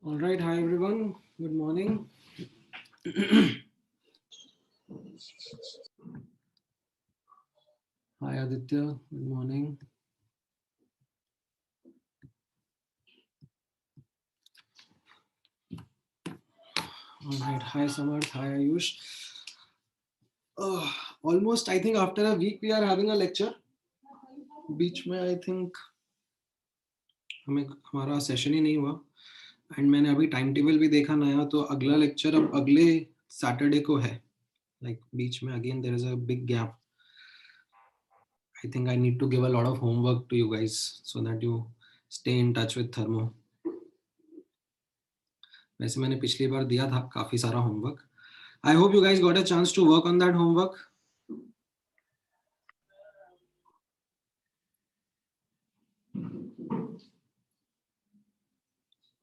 All right, hi everyone. Good morning. Hi Aditya. Good morning. All right. Hi Samarth. Hi Ayush. Almost, I think after a week we are having a lecture. बीच में I think हमारा session ही नहीं हुआ. And मैंने अभी time table भी देखा नया, तो अगला लेक्चर अब अगले सैटरडे को है. लाइक बीच में again there is a big gap. I think I need to give a lot of homework to you guys so that you stay in touch with Thermo. वैसे मैंने पिछली बार दिया था काफी सारा homework. I hope you guys got a chance to work on that homework.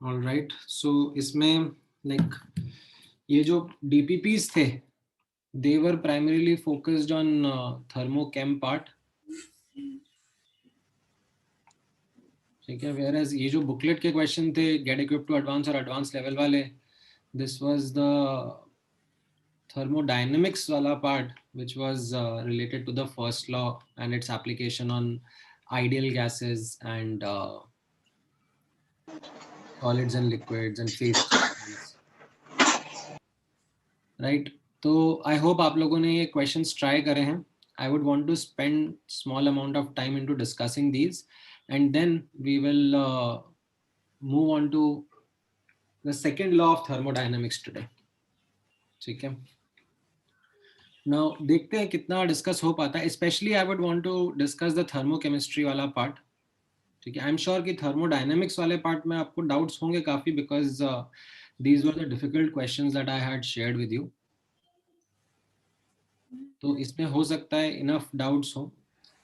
All right. So इसमें like ये जो DPPs थे, they were primarily focused on thermochem part. ठीक है. Whereas ये जो booklet के question थे, get equipped to advance और advanced level वाले, this was the thermodynamics wala part, which was related to the first law and its application on ideal gases and solids and liquids and phase changes. Right. So I hope आप लोगों ने ये questions try करे हैं. I would want to spend small amount of time into discussing these, and then we will move on to the second law of thermodynamics today. ठीक है. Now देखते हैं कितना डिस्कस हो पाता है. Especially I would want to discuss the thermochemistry वाला part. ठीक है. I'm sure कि thermodynamics वाले part में आपको doubts होंगे काफी, because these were the difficult questions that I had shared with you. तो इसमें हो सकता है enough doubts हो.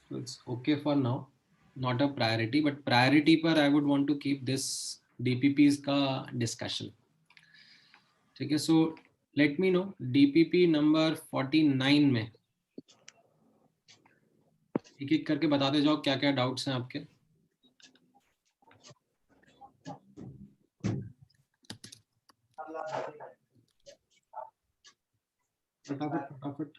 So it's okay for now. Not a priority, but priority पर I would want to keep this DPPs का discussion. ठीक है. So let me know DPP number 49 में एक एक करके बताते जाओ क्या क्या डाउट्स हैं आपके. फटाफट फटाफट.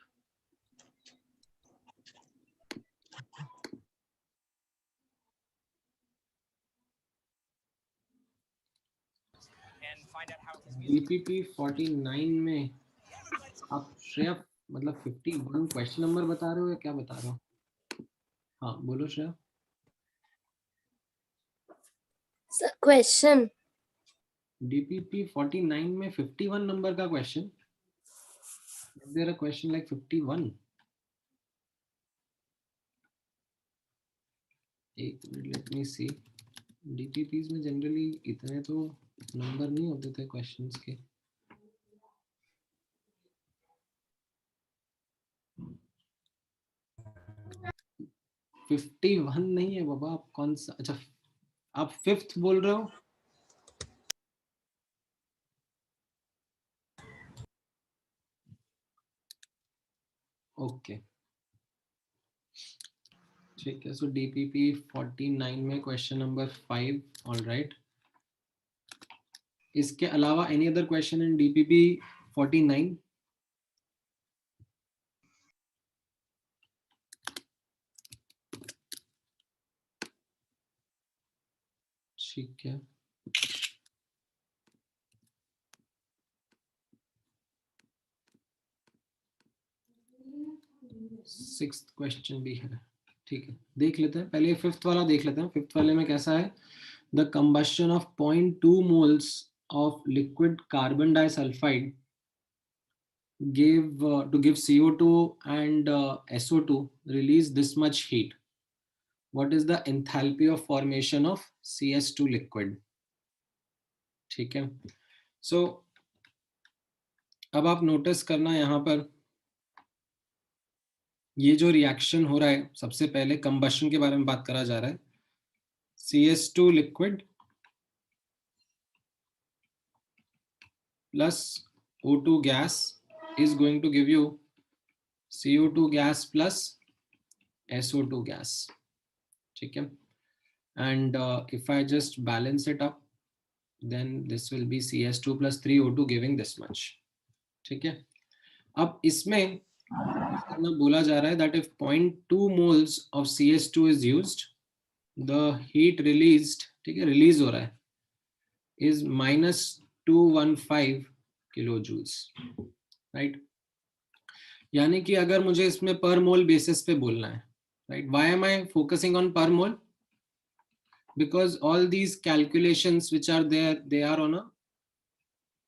DPP 49 में आप श्रेया मतलब 51 क्वेश्चन नंबर बता रहे हो या क्या बता रहे हो? हाँ बोलो श्रेया. क्वेश्चन DPP 49 में 51 नंबर का question. Is there a question like 51? एक minute, let me see. DPPs में जनरली इतने तो नंबर नहीं होते थे क्वेश्चंस के. — 51 नहीं है बाबा. आप कौन सा? अच्छा आप 5th बोल रहे हो? ओके ठीक है. सो DPP 49 में क्वेश्चन नंबर 5. All right. इसके अलावा any other question in DPP 49? ठीक है. सिक्स्थ क्वेश्चन भी है. ठीक है देख लेते हैं. पहले 5th वाला देख लेते हैं. 5th वाले में कैसा है? The combustion of 0.2 moles of liquid carbon disulfide to give CO2 and SO2 release this much heat. What is the enthalpy of formation of CS2 liquid? ठीक है. So अब आप नोटिस करना यहाँ पर ये जो रिएक्शन हो रहा है, सबसे पहले कंबशन के बारे में बात करा जा रहा है. CS2 liquid plus O2 gas is going to give you CO2 gas plus SO2 gas. ठीक है. And if I just balance it up, then this will be CS2 plus 3O2 giving this much. ठीक है. अब इसमें बोला जा रहा है that if 0.2 moles of CS2 is used, the heat released, ठीक है, रिलीज हो रहा है, is -215 kilojoules, right? यानी कि अगर मुझे इसमें पर मोल बेसिस पे बोलना है, right? Why am I focusing on per mole? Because all these calculations which are there, they are on a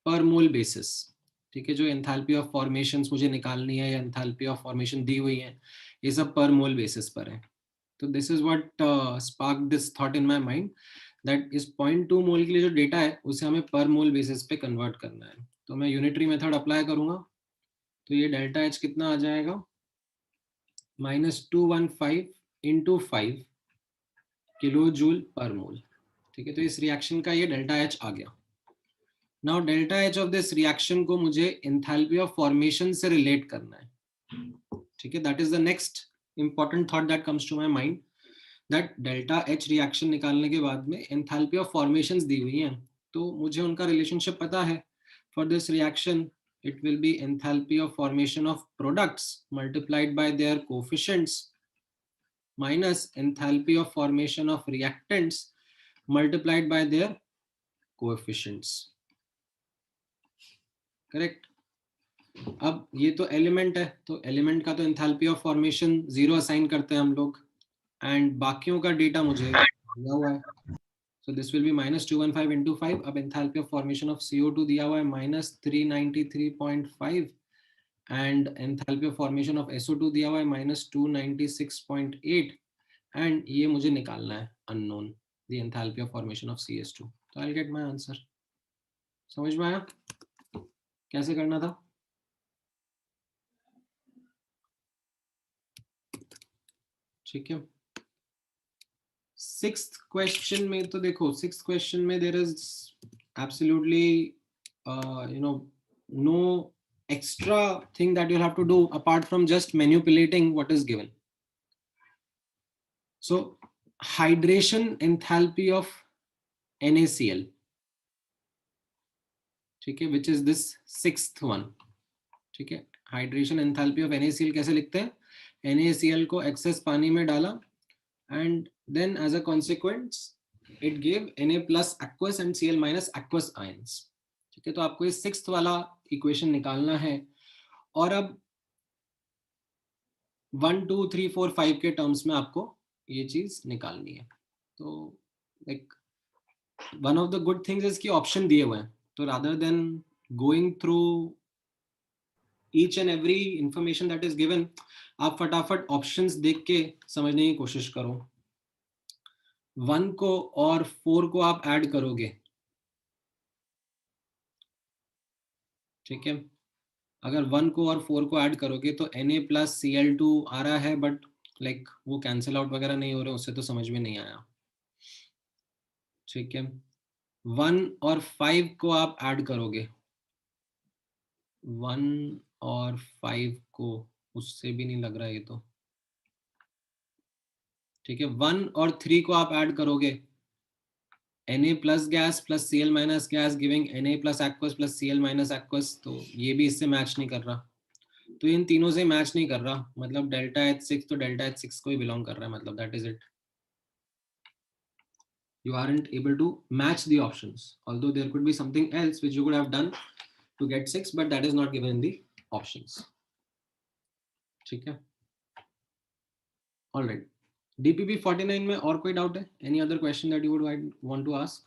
per mole basis. ठीक है. जो एंथैल्पी ऑफ फॉर्मेशंस मुझे निकालनी है या एंथैल्पी ऑफ फॉर्मेशन दी हुई है, ये सब पर मोल बेसिस पर है. तो this is what spark this thought in my mind that इस 0.2 मोल के लिए जो डेटा है उसे हमें पर मोल बेसिस पे कन्वर्ट करना है. तो मैं यूनिटरी मेथड अप्लाई करूंगा. तो ये डेल्टा एच कितना आ जाएगा, -215 इंटू 5 किलो जूल पर मोल. ठीक है. तो इस रिएक्शन का ये डेल्टा एच आ गया. Now delta H of this reaction को मुझे एंथैल्पी ऑफ फॉर्मेशन से रिलेट करना है. ठीक है. That is the next important thought that comes to my mind, that delta H reaction निकालने के बाद में एंथैल्पी ऑफ फॉर्मेशंस दी हुई हैं, तो मुझे उनका रिलेशनशिप पता है. For this reaction it will be enthalpy of formation of products multiplied by their coefficients minus enthalpy of formation of reactants multiplied by their coefficients. Correct? अब ये तो एलिमेंट है, तो एलिमेंट का तो एंथैल्पी ऑफ फॉर्मेशन 0 असाइन करते हैं हम लोग, एंड बाकियों का डेटा मुझे दिया हुआ है. So this will be -215 into 5. अब enthalpy of formation of CO2 दिया हुआ है -393.5 and enthalpy of formation of SO2 दिया हुआ है -296.8 and ये मुझे निकालना है unknown, the enthalpy of formation of CS2. तो I'll get my answer. समझ में आया कैसे करना था? ठीक है. सिक्स्थ क्वेश्चन में तो देखो, सिक्स्थ क्वेश्चन में there is absolutely no extra thing that you'll have to do apart from just manipulating what is given. So hydration enthalpy of NaCl, ठीक है, which is this sixth one. ठीक है. Hydration enthalpy of NaCl कैसे लिखते हैं? NaCl को access पानी में डाला and then as a consequence it gave Na plus aqueous and Cl minus aqueous ions. ठीक है. तो आपको ये सिक्स्थ वाला इक्वेशन निकालना है और अब 1 2 3 4 5 के टर्म्स में आपको ये चीज निकालनी है. तो like one of the good things is कि ऑप्शन दिए हुए हैं, तो rather than going through each and every information that is given, आप फटाफट ऑप्शंस देख के समझने की कोशिश करो. 1 को और 4 को आप ऐड करोगे. ठीक है. अगर 1 को और 4 को ऐड करोगे तो Na plus Cl2 आ रहा है, बट लाइक वो कैंसिल आउट वगैरह नहीं हो रहे, उससे तो समझ में नहीं आया. ठीक है. 1 और 5 को आप ऐड करोगे, 1 और 5 को, उससे भी नहीं लग रहा है ये तो. ठीक है. 1 और 3 को आप ऐड करोगे, Na plus gas plus Cl minus gas giving Na plus aqueous plus Cl minus aqueous, तो ये भी इससे मैच नहीं कर रहा. तो इन तीनों से मैच नहीं कर रहा, मतलब डेल्टा H6 तो डेल्टा H6 को ही बिलोंग कर रहा है, मतलब that is it. You aren't able to match the options, although there could be something else which you could have done to get 6, but that is not given in the options. ठीक है. All right. DPP 49 में और कोई doubt है? Any other question that you would want to ask?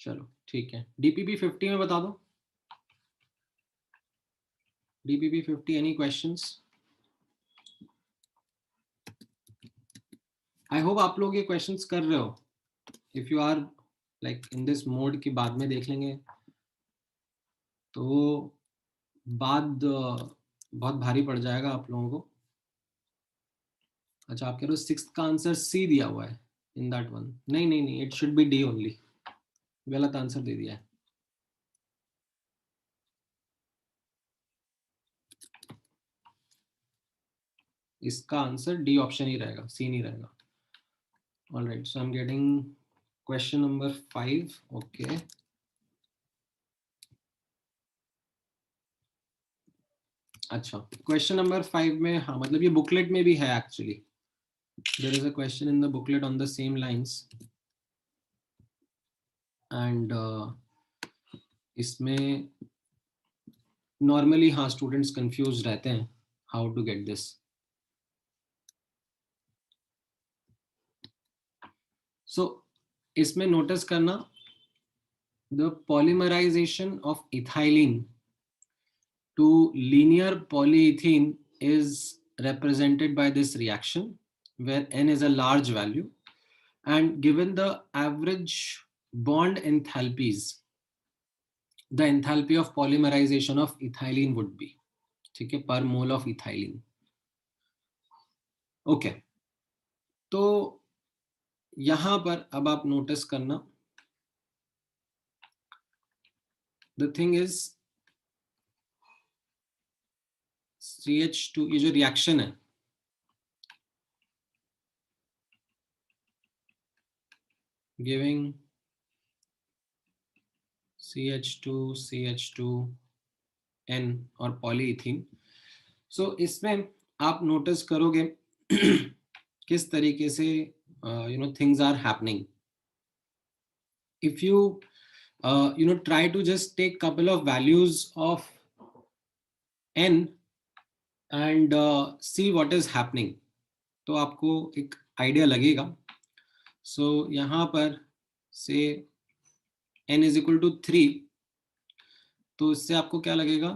चलो ठीक है, DPP 50 में बता दो। DPP 50, any questions? I hope आप लोग ये क्वेश्चंस कर रहे हो। If you are like in this mode की बाद में देख लेंगे तो बाद बहुत भारी पड़ जाएगा आप लोगों को। अच्छा, आप कह रहे हो सिक्स्थ का आंसर सी दिया हुआ है इन दैट वन। नहीं नहीं नहीं, it should be D only. गलत आंसर दे दिया है। इसका आंसर डी ऑप्शन ही रहेगा, सी नहीं रहेगा। Alright, so I am getting question number 5। Okay, अच्छा क्वेश्चन नंबर 5 में, हाँ मतलब ये बुकलेट में भी है actually. There is a question in the booklet on the same lines and इसमें नॉर्मली हाँ स्टूडेंट्स कंफ्यूज रहते हैं how to get this. So इसमें नोटिस करना, the polymerization of ethylene to linear polyethylene is represented by this reaction where n is a large value, and given the average bond enthalpies, the enthalpy of polymerization of ethylene would be, ठीक है, per mole of ethylene। Okay, तो यहां पर अब आप notice करना, the thing is CH2, ये जो रिएक्शन है गिविंग CH2 और पॉलीइथीन। सो इसमें आप नोटिस करोगे किस तरीके से things are happening. If you try to just take couple of values of n and see what is happening, तो आपको एक आइडिया लगेगा। सो यहाँ पर से n is equal to 3, तो इससे आपको क्या लगेगा,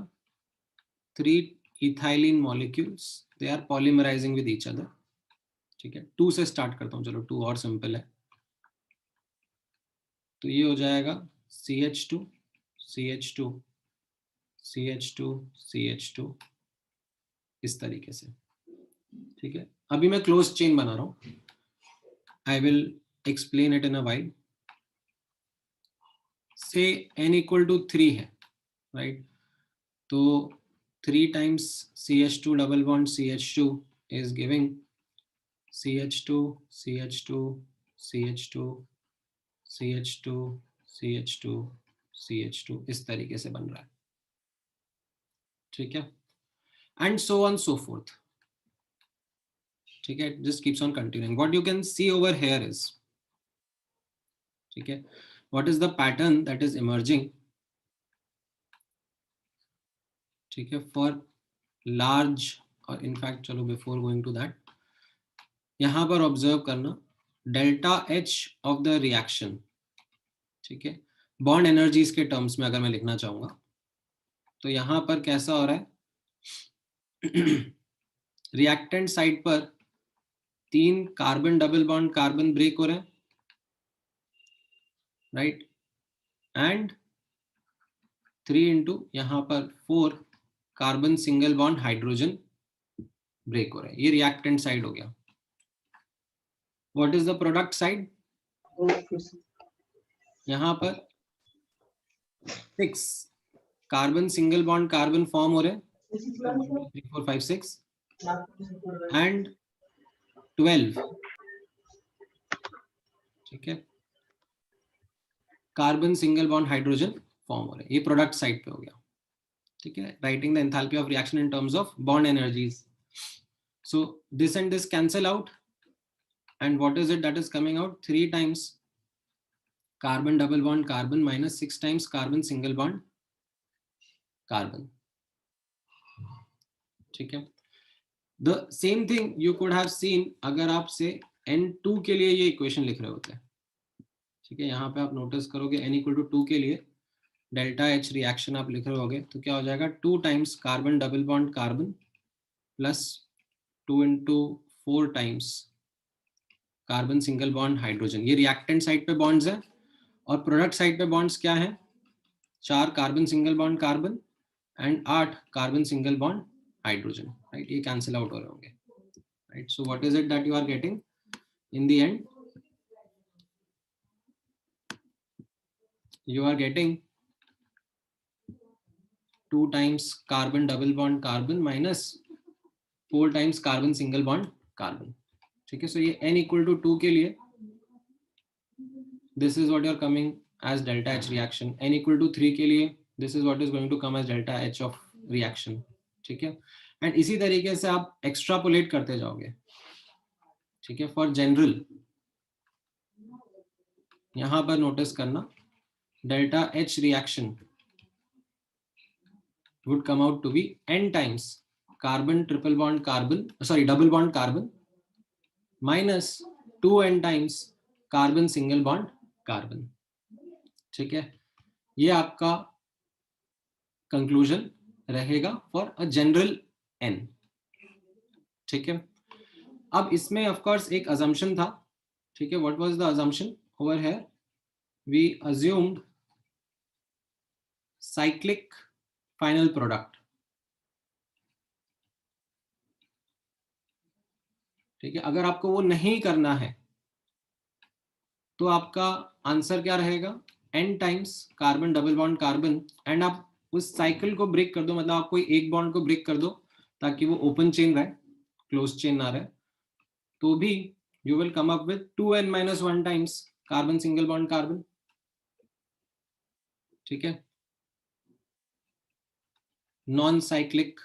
3 ethylene molecules, they are polymerizing with each other. ठीक है, 2 से स्टार्ट करता हूँ, चलो 2 और सिंपल है। तो ये हो जाएगा CH2 CH2 CH2 CH2 इस तरीके से। ठीक है, अभी मैं क्लोज चेन बना रहा हूं, I will explain it in a while. से n इक्वल टू 3 है, राइट, तो 3 times CH2 double bond CH2 is giving CH2 CH2 CH2 CH2 CH2 CH2 इस तरीके से बन रहा है। ठीक है, and so on so fourth. ठीक है, just keeps on continuing. What you can see over here is, ठीक है, what is the pattern that is emerging, ठीक है, for large, और in fact चलो before going to that, यहाँ पर ऑब्जर्व करना delta H of the reaction. ठीक है, बॉन्ड एनर्जीज के टर्म्स में अगर मैं लिखना चाहूंगा तो यहाँ पर कैसा हो रहा है, रिएक्टेंट साइड पर 3 carbon double bond carbon break हो रहे हैं, राइट, एंड 3 इंटू यहाँ पर 4 carbon single bond hydrogen break हो रहा है। ये रिएक्टेंट साइड हो गया। What is the product side, यहाँ पर 6 carbon single bond carbon form हो रहे हैं, 3 4 5 6 एंड 12, ठीक है, carbon single bond hydrogen form हो रहे हैं। ये प्रोडक्ट साइड पे हो गया। ठीक है, writing the enthalpy of reaction in terms of bond energies. So this and this cancel out, and what is it that is coming out, 3 times carbon double bond carbon minus 6 times carbon single bond carbon। ठीक है, the same thing you could have seen अगर आप से N2 के लिए ये equation लिख रहे होते हैं। ठीक है, यहाँ पे आप नोटिस करोगे n इक्वल टू 2 के लिए डेल्टा एच रिएक्शन आप लिख रहे होगे तो क्या हो जाएगा 2 times carbon double bond carbon plus 2 into 4 times carbon single bond hydrogen. ये रिएक्टेंट साइड पे बॉन्ड्स है और प्रोडक्ट साइड पे बॉन्ड्स क्या है, 4 carbon single bond carbon and 8 carbon single bond hydrogen, right. ये कैंसिल आउट हो रहे होंगे, राइट। So what is it that you are getting in the end, you are getting 2 times carbon double bond carbon minus 4 times carbon single bond carbon, ठीक है। सो ये n equal to 2 के लिए this is what you are coming as delta H reaction, n equal to 3 के लिए this is what is going to come as delta H of reaction, ठीक है। And इसी तरीके से आप एक्स्ट्रापोलेट करते जाओगे, ठीक है। फॉर जनरल यहां पर नोटिस करना delta H reaction would come out to be n times carbon triple bond carbon, sorry double bond carbon minus 2n times carbon single bond carbon, ठीक है। ये आपका कंक्लूजन रहेगा फॉर अ जनरल n, ठीक है। अब इसमें ऑफ कोर्स एक अजम्पशन था, ठीक है। What was the assumption over here, we assumed cyclic final product, ठीक है। अगर आपको वो नहीं करना है तो आपका आंसर क्या रहेगा, n times carbon double bond carbon and आप उस साइकिल को ब्रेक कर दो, मतलब आप कोई एक बॉन्ड को ब्रेक कर दो ताकि वो ओपन चेन रहे, क्लोज चेन ना रहे, तो भी you will come up with 2n minus 1 times carbon single bond carbon, ठीक है, नॉन साइक्लिक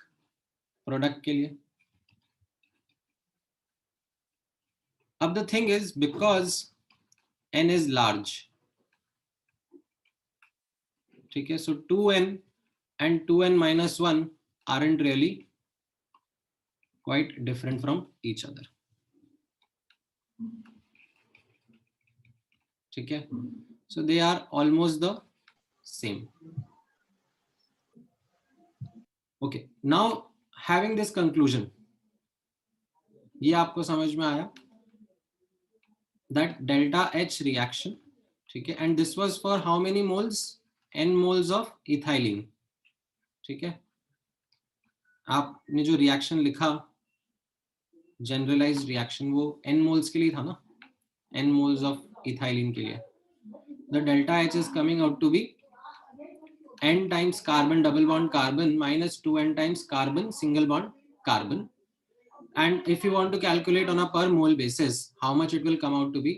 प्रोडक्ट के लिए। अब the thing is because n is large, ठीक है, so 2n and 2n minus 1 aren't really quite different from each other, ठीक है, so they are almost the same. Okay, now having this conclusion, ये आपको समझ में आया that delta H reaction, ठीक है, and this was for how many moles, n moles of ethylene, ठीक है। आपने जो रिएक्शन लिखा जनरलाइज्ड रिएक्शन वो n मोल्स के लिए था ना, n moles of ethylene के लिए। the delta H is coming out to be n times carbon double bond carbon minus 2n times carbon single bond carbon, and if you want to calculate on a per mole basis how much it will come out to be,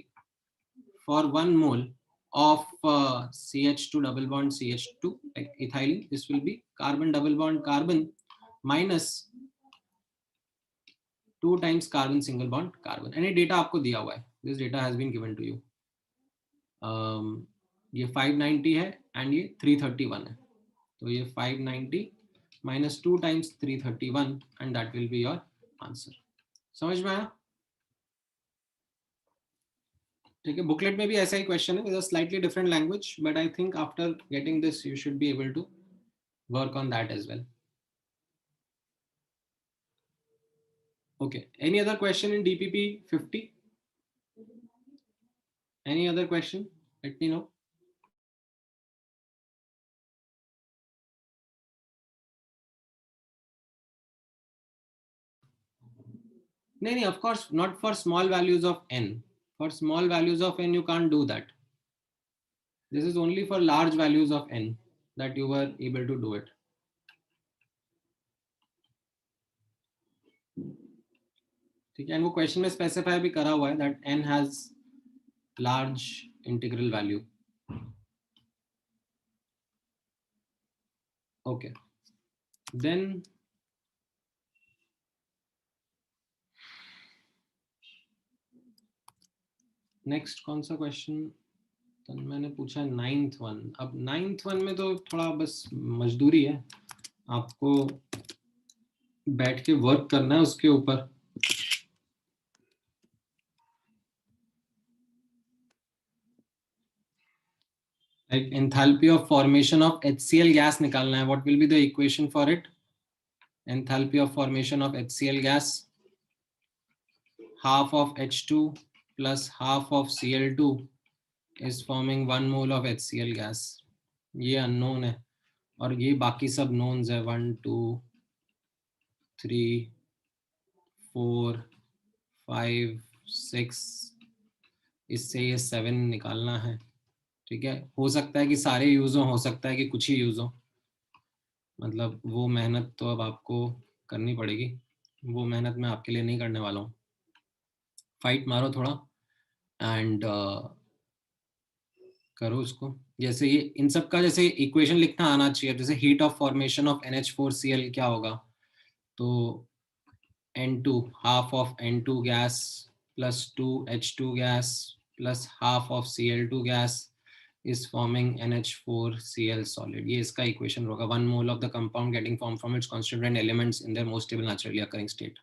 for 1 mole of CH2 double bond CH2 like ethylene, this will be carbon double bond carbon minus 2 times carbon single bond carbon, and ये data आपको दिया हुआ है, this data has been given to you, ये 590 है and ये 331 है, तो ये 590 minus 2 times 331 and that will be your answer. समझ में आया, ठीक है। बुकलेट में भी ऐसा ही क्वेश्चन है, slightly different language, but I think after getting this you should be able to work on that as well. Okay, any other question in DPP 50? Any other question? Let me know. No, of course not for small values of n. For small values of n, you can't do that. This is only for large values of n that you were able to do it. ठीक है, and वो question में specify भी करा हुआ है that n has large integral value. Okay, then next कौन सा क्वेश्चन तो मैंने पूछा 9th वन। अब 9th वन में तो थोड़ा बस मजदूरी है, आपको बैठ के वर्क करना है उसके ऊपर। like enthalpy of formation of HCl gas निकालना है. What will be the equation for it? Enthalpy of formation of HCl gas, half of H2 plus half of Cl2 is forming 1 mole of HCl gas. ये unknown है और ये बाकी सब knowns है. 1 2 3 4 5 6, इससे ये 7 निकालना है. ठीक है, हो सकता है कि सारे यूज हो सकता है कि कुछ ही यूज हो. मतलब वो मेहनत तो अब आपको करनी पड़ेगी. वो मेहनत मैं आपके लिए नहीं करने वाला हूँ. फाइट मारो थोड़ा एंड करो उसको. जैसे ये इन सब का जैसे इक्वेशन लिखना आना चाहिए. जैसे heat of formation of NH4Cl क्या होगा, तो N2 half of N2 gas plus 2 H2 gas plus half of Cl2 gas is forming NH4Cl solid. ये इसका इक्वेशन होगा. 1 mole of the compound getting formed from its constituent elements in their most stable naturally occurring state.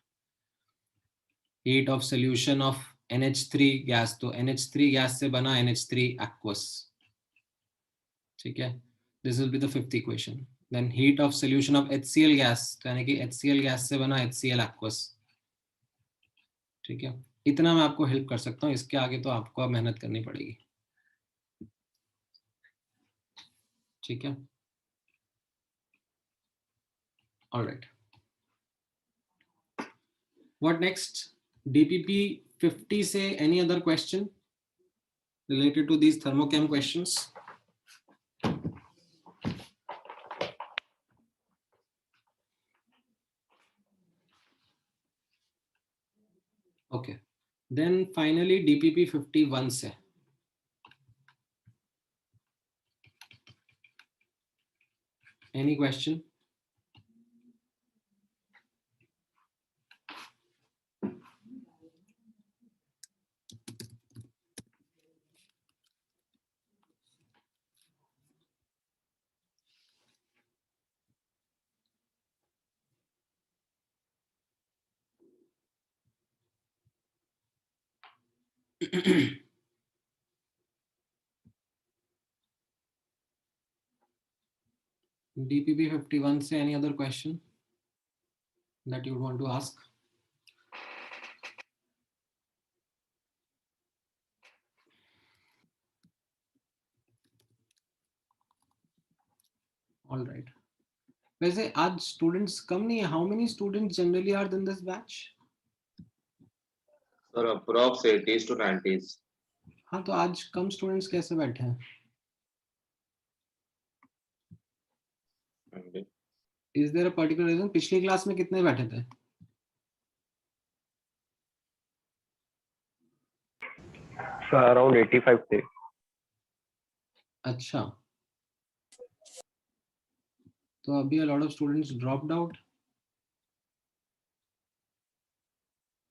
Heat of solution of NH3 gas, तो NH3 gas से बना NH3 aqueous. ठीक है, this will be the fifth equation. Then heat of solution of HCl gas, तो यानी कि HCl gas से बना HCl aqueous. ठीक है, इतना मैं आपको हेल्प कर सकता हूँ. इसके आगे तो आपको अब मेहनत करनी पड़ेगी. ठीक है, ऑलराइट. What next? DPP 50 से any other question related to these thermochem questions? Okay, then finally DPP 51 से any question? DPP 51 से any other question that you want to ask? All right. वैसे आज स्टूडेंट्स कम नहीं है. How many students generally are in this batch? Sir approx 80s to 90s. हाँ, तो आज कम स्टूडेंट्स कैसे बैठे हैं? Is there a particular reason? पिछली क्लास में कितने बैठे थे? सर अराउंड 85 थे. अच्छा, तो अभी a lot of students dropped out.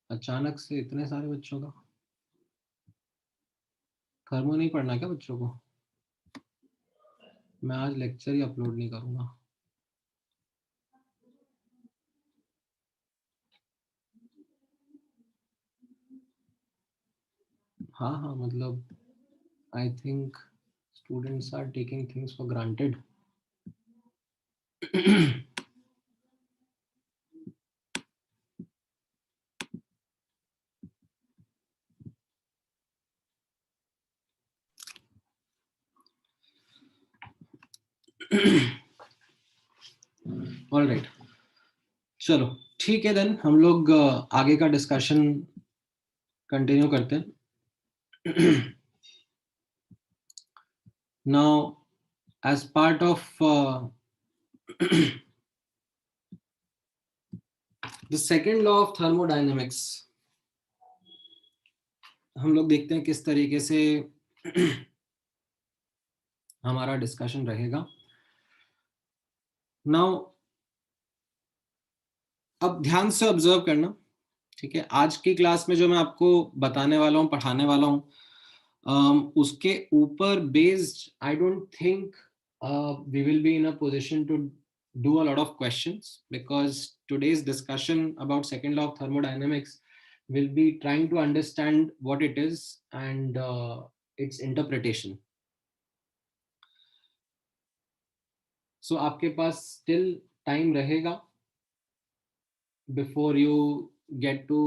अचानक से इतने सारे बच्चों का. थर्मो नहीं पढ़ना क्या बच्चों को? मैं आज लेक्चर ही अपलोड नहीं करूंगा. हाँ हाँ, मतलब I think students are taking things for granted. All right, चलो ठीक है. देन हम लोग आगे का डिस्कशन कंटिन्यू करते हैं. Now as part of the second law of thermodynamics, हम लोग देखते हैं किस तरीके से हमारा डिस्कशन रहेगा. नाउ अब ध्यान से ऑब्जर्व करना. ठीक है, आज की क्लास में जो मैं आपको बताने वाला हूँ, पढ़ाने वाला हूँ, उसके ऊपर based I don't think we will be in a position to do a lot of questions, because today's discussion about second law of thermodynamics will be trying to understand what it is and its interpretation. So आपके पास still time रहेगा before you get to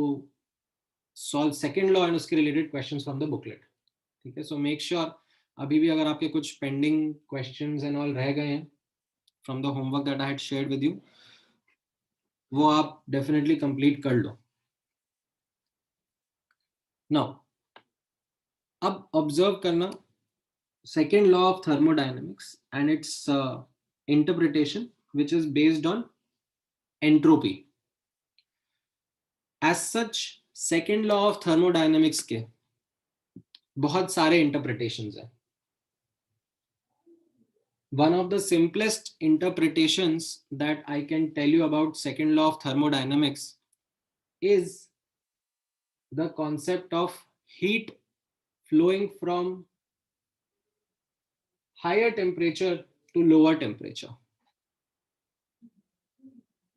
solve second law and उसके related questions from the booklet. ठीक है, so make sure अभी भी अगर आपके कुछ पेंडिंग क्वेश्चंस एंड ऑल रह गए हैं from the homework that I had shared with you, वो आप डेफिनेटली कंप्लीट कर लो. नाउ अब ऑब्जर्व करना second law of thermodynamics and its interpretation, which is based on entropy. As such, second law of thermodynamics के बहुत सारे interpretations हैं. One of the simplest interpretations that I can tell you about second law of thermodynamics is the concept of heat flowing from higher temperature to lower temperature.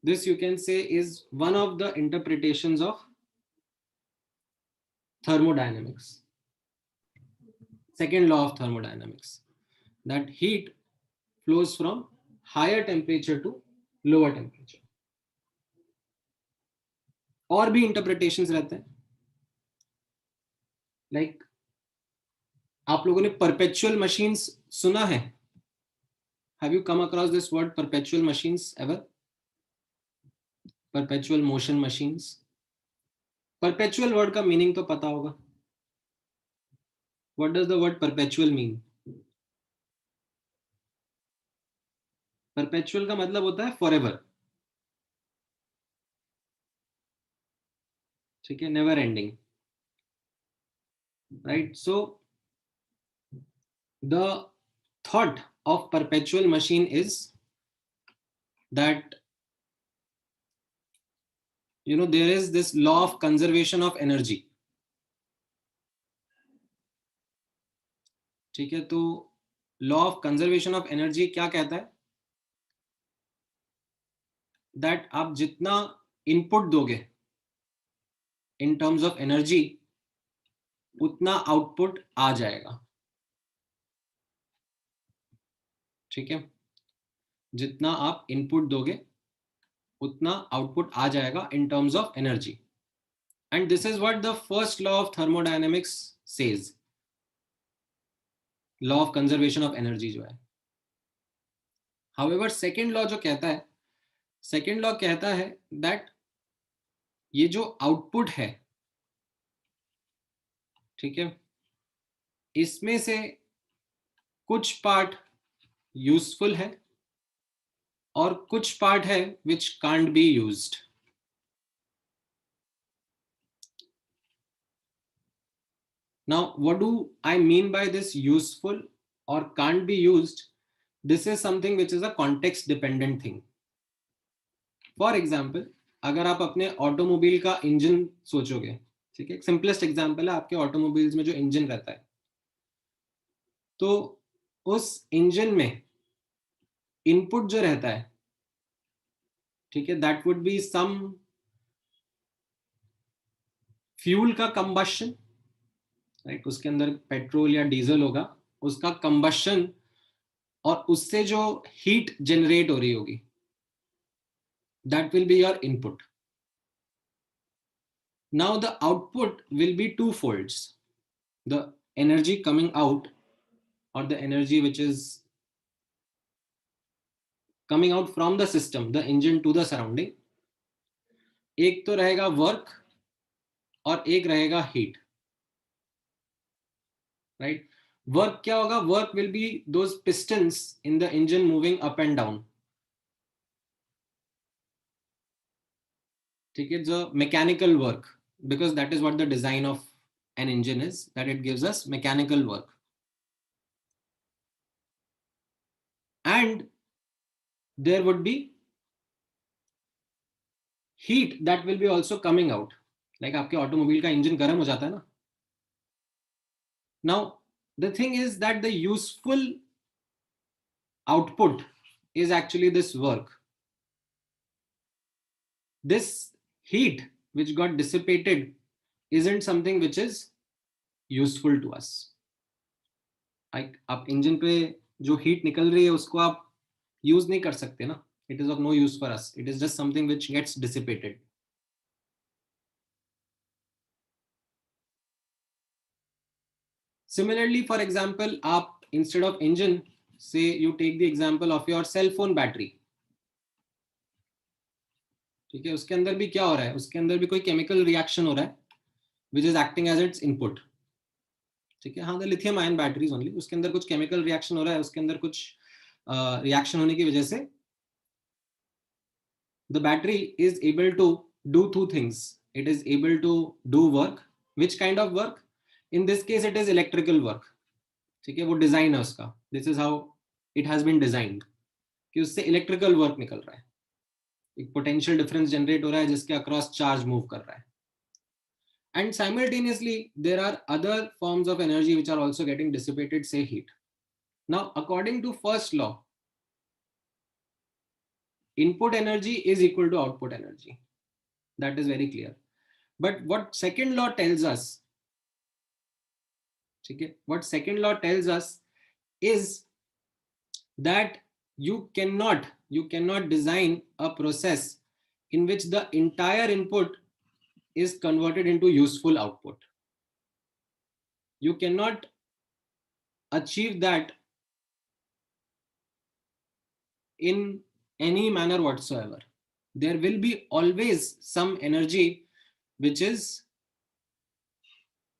This you can say is one of the interpretations of thermodynamics. Second law of thermodynamics, that heat flows from higher temperature to lower temperature. और भी interpretations रहते हैं, like आप लोगों ने perpetual machines सुना है? Have you come across this word perpetual machines ever? Perpetual motion machines. Perpetual word का meaning तो पता होगा. What does the word perpetual mean? Perpetual का मतलब होता है forever. ठीक है, never ending. Right? So the thought of perpetual machine is that, you know, there is this law of conservation of energy. ठीक है, तो law of conservation of energy क्या कहता है? That आप जितना input दोगे in terms of energy, उतना output आ जाएगा. ठीक है, जितना आप input दोगे उतना output आ जाएगा in terms of energy. And this is what the first law of thermodynamics says. Law of conservation of energy जो है. However, second law जो कहता है, second law कहता है that ये जो output है, ठीक है, इसमें से कुछ पार्ट यूजफुल है और कुछ पार्ट है which can't be used. Now, what do I mean by this useful or can't be used? This is something which is a context dependent thing. For example, अगर आप अपने ऑटोमोबाइल का engine सोचोगे, ठीक है, सिंपलेस्ट एग्जांपल है, आपके automobiles में जो इंजन रहता है, तो उस इंजन में इनपुट जो रहता है, ठीक है, that would be some fuel का कंबशन, राइट, उसके अंदर पेट्रोल या डीजल होगा, उसका कंबशन, और उससे जो हीट जनरेट हो रही होगी, that will be your input. Now the output will be two folds. The energy coming out, or the energy which is coming out from the system, the engine to the surrounding, एक तो रहेगा work और एक रहेगा heat. Right? Work क्या होगा? Work will be those pistons in the engine moving up and down. ठीक है, जो mechanical work, because that is what the design of an engine is, that it gives us mechanical work. And there would be heat that will be also coming out. Like आपके automobile का engine गर्म हो जाता है ना. Now the thing is that the useful output is actually this work. This heat which got dissipated isn't something which is useful to us. आप engine पे जो हीट निकल रही है उसको आप यूज नहीं कर सकते ना, it is of no use for us, it is just something which gets dissipated. Similarly, for example, आप instead of engine, say you take the example of your cell phone battery. ठीक है, उसके अंदर भी क्या हो रहा है, उसके अंदर भी कोई केमिकल रिएक्शन हो रहा है which is acting as its input. ठीक है, हाँ, the lithium ion batteries only, उसके अंदर कुछ केमिकल रिएक्शन हो रहा है, उसके अंदर कुछ रिएक्शन होने की वजह से the battery is able to do two things. It is able to do work. Which kind of work? In this case it is electrical work. ठीक है, वो डिजाइन है उसका, this is how it has been designed, कि उससे electrical work निकल रहा है, एक पोटेंशियल डिफरेंस जनरेट हो रहा है जिसके अक्रॉस चार्ज मूव कर रहा है. And simultaneously, there are other forms of energy which are also getting dissipated, say heat. Now, according to first law, input energy is equal to output energy. That is very clear. But what second law tells us, okay, what second law tells us is that you cannot design a process in which the entire input is converted into useful output. You cannot achieve that in any manner whatsoever. There will be always some energy which is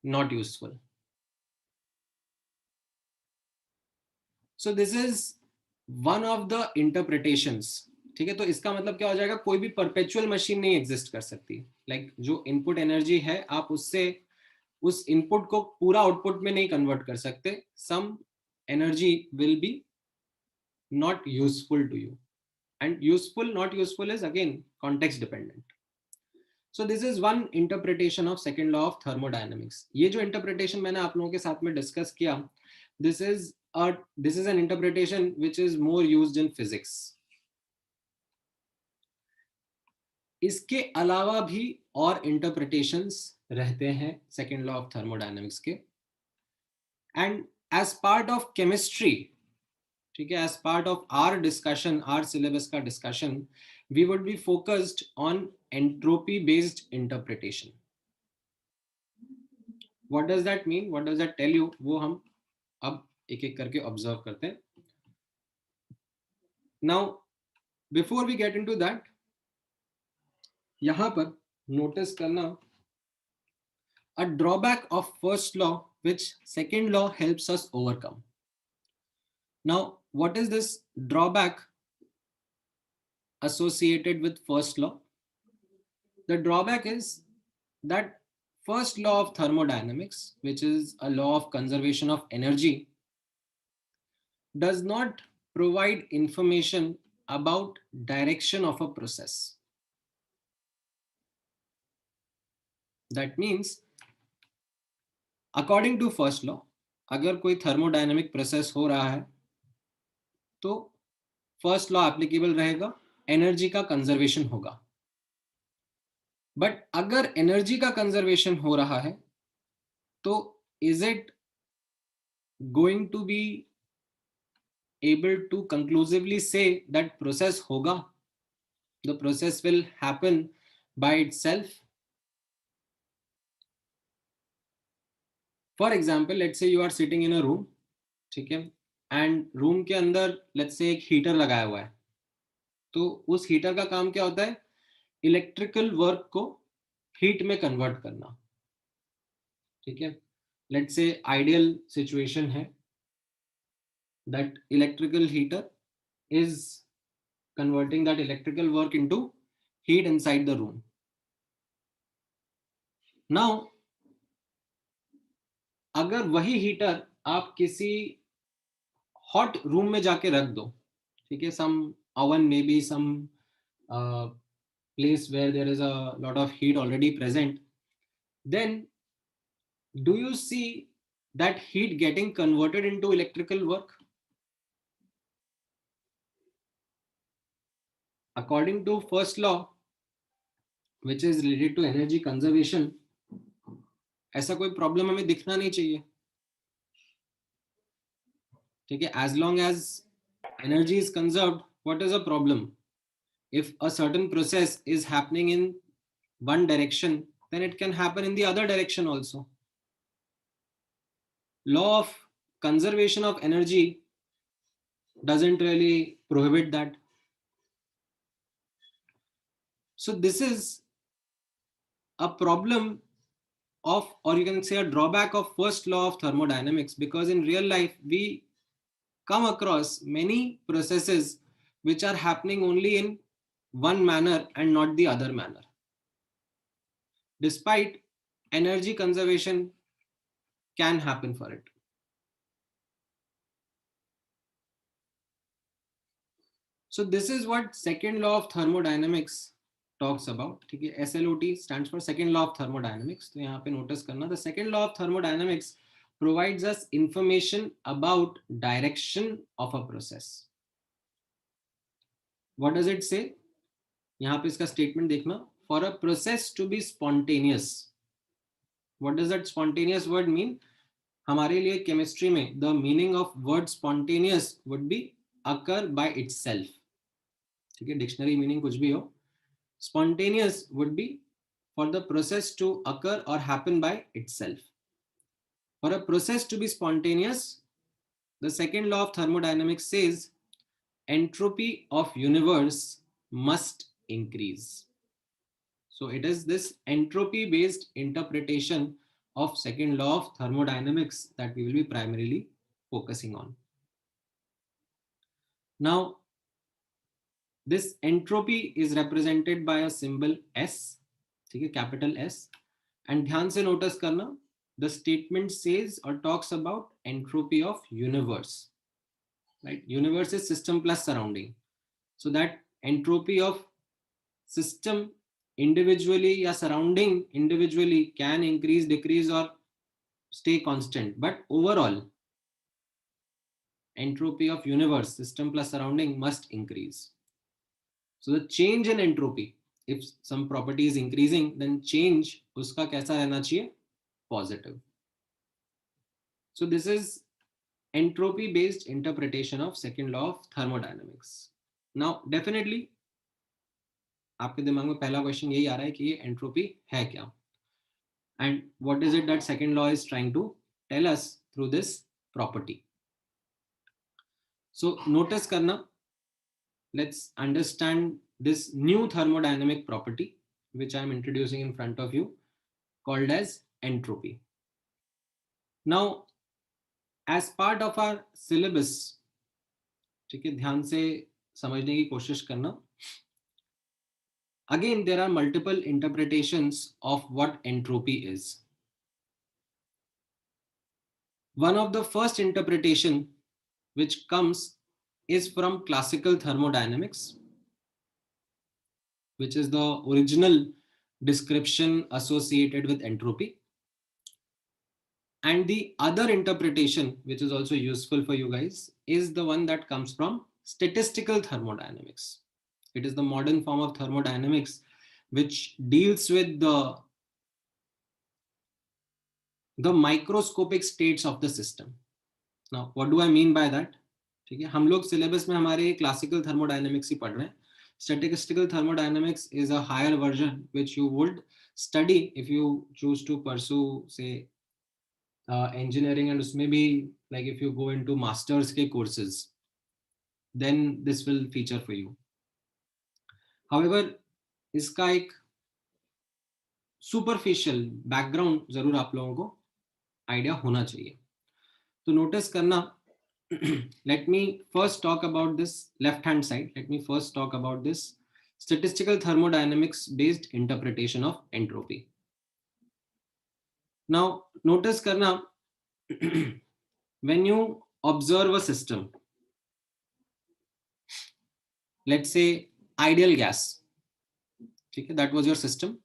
not useful. So this is one of the interpretations. ठीक है, तो इसका मतलब क्या हो जाएगा, कोई भी परपेचुअल मशीन नहीं एग्जिस्ट कर सकती. लाइक जो इनपुट एनर्जी है, आप उससे उस इनपुट को पूरा आउटपुट में नहीं कन्वर्ट कर सकते. Some energy will be not useful to you, and useful not useful is again context dependent. So this is one interpretation of second law of thermodynamics. ये जो interpretation मैंने आप लोगों के साथ में discuss किया, this is an interpretation which is more used in physics. इसके अलावा भी और interpretations रहते हैं second law of thermodynamics के, and as part of chemistry, ठीक है, as part of our discussion, our syllabus का discussion, we would be focused on entropy based interpretation. What does that mean? What does that tell you? वो हम अब एक एक करके observe करते हैं. Now, before we get into that, यहाँ पर notice करना a drawback of first law which second law helps us overcome. Now, what is this drawback associated with first law? The drawback is that first law of thermodynamics, which is a law of conservation of energy, does not provide information about direction of a process. That means, according to first law, अगर कोई thermodynamic process हो रहा है तो first law applicable रहेगा, energy का conservation होगा. But अगर एनर्जी का कंजर्वेशन हो रहा है तो is it going to be able to conclusively say that process होगा, the process will happen by itself? For example, let's say you are sitting in a room, ठीक है, एंड रूम के अंदर लेट्स से एक heater लगाया हुआ है. तो उस हीटर का काम क्या होता है? इलेक्ट्रिकल वर्क को हीट में कन्वर्ट करना. ठीक है, लेट्स से आइडियल सिचुएशन है that electrical heater is converting that electrical work into heat inside the room. Now अगर वही हीटर आप किसी हॉट रूम में जाके रख दो, ठीक है, सम oven, maybe some place where there is a lot of heat already present, then do you see that heat getting converted into electrical work? According to first law, which is related to energy conservation, ऐसा कोई problem हमें दिखना नहीं चाहिए. ठीक है, as long as energy is conserved, what is a problem? If a certain process is happening in one direction, then it can happen in the other direction also. Law of conservation of energy doesn't really prohibit that. So this is a problem of, or you can say a drawback of first law of thermodynamics, because in real life we come across many processes which are happening only in one manner and not the other manner, despite energy conservation can happen for it. So this is what second law of thermodynamics talks about. ठीक है, SLOT stands for second law of thermodynamics. तो यहाँ पे notice करना, the second law of thermodynamics provides us information about direction of a process. What does it say? यहाँ पे इसका statement देखना. For a process to be spontaneous. What does that spontaneous word mean? हमारे लिए chemistry में the meaning of word spontaneous would be occur by itself. ठीक है, dictionary meaning कुछ भी हो. Spontaneous would be for the process to occur or happen by itself. For a process to be spontaneous, the second law of thermodynamics says entropy of universe must increase. So it is this entropy based interpretation of second law of thermodynamics that we will be primarily focusing on. Now, this entropy is represented by a symbol S, ठीक है, capital S. And ध्यान से notice करना, the statement says or talks about entropy of universe. Right? Universe is system plus surrounding. So that entropy of system individually or surrounding individually can increase, decrease, or stay constant. But overall, entropy of universe, system plus surrounding, must increase. So the change in entropy, if some property is increasing, then change uska kaisa rehna chahiye? Positive. So this is entropy based interpretation of second law of thermodynamics. Now definitely आपके दिमाग में पहला question यही आ रहा है कि ये entropy है क्या, and what is it that second law is trying to tell us through this property. So notice करना, let's understand this new thermodynamic property which I am introducing in front of you, called as entropy. Now as part of our syllabus, ठीक है, ध्यान से समझने की कोशिश करना. Again, there are multiple interpretations of what entropy is. One of the first interpretation which comes is from classical thermodynamics, which is the original description associated with entropy. And the other interpretation, which is also useful for you guys, is the one that comes from statistical thermodynamics. It is the modern form of thermodynamics which deals with the microscopic states of the system. Now, what do I mean by that? ठीक है, हम लोग syllabus में हमारे classical thermodynamics ही पढ़ रहे हैं. Statistical thermodynamics is a higher version which you would study if you choose to pursue, say, engineering, and उसमें भी, like if you go into masters के courses, then this will feature for you. However, इसका एक superficial background जरूर आप लोगों को idea होना चाहिए. तो नोटिस करना, let me first talk about this left hand side. Let me first talk about this statistical thermodynamics based interpretation of entropy. Now notice karna, when you observe a system, let's say ideal gas, okay, that was your system.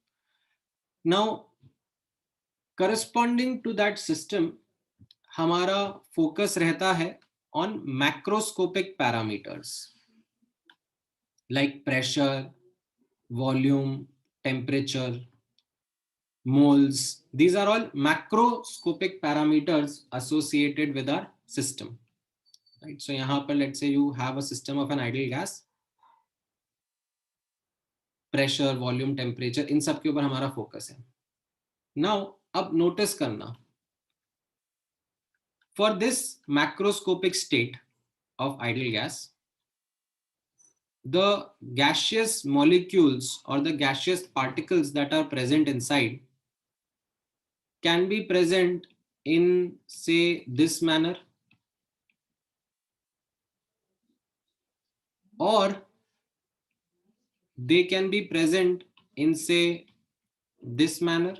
Now corresponding to that system, हमारा focus रहता है on macroscopic parameters like pressure, volume, temperature, moles. These are all macroscopic parameters associated with our system, right? So यहाँ पर let's say you have a system of an ideal gas. Pressure, volume, temperature, इन सब के ऊपर हमारा focus है. Now अब notice करना, for this macroscopic state of ideal gas, the gaseous molecules or the gaseous particles that are present inside can be present in, say, this manner, or they can be present in, say, this manner,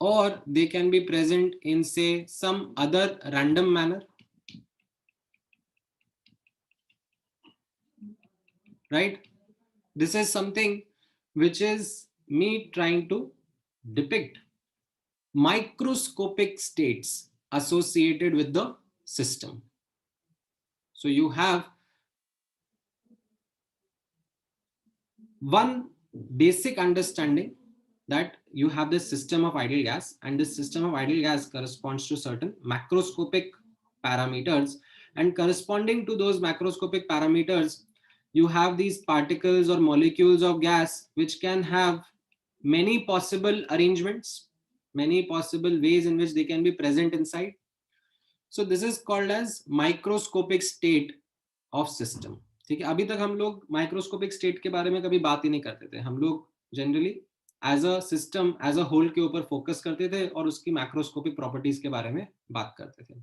or they can be present in, say, some other random manner, right? This is something which is me trying to depict microscopic states associated with the system. So you have one basic understanding that you have this system of ideal gas, and this system of ideal gas corresponds to certain macroscopic parameters, and corresponding to those macroscopic parameters, you have these particles or molecules of gas which can have many possible arrangements, many possible ways in which they can be present inside. So this is called as microscopic state of system. ठीक है, अभी तक हम लोग microscopic state के बारे में कभी बात ही नहीं करते थे. हम लोग generally as a system, as a whole के ऊपर फोकस करते थे और उसकी मैक्रोस्कोपिक प्रॉपर्टीज के बारे में बात करते थे.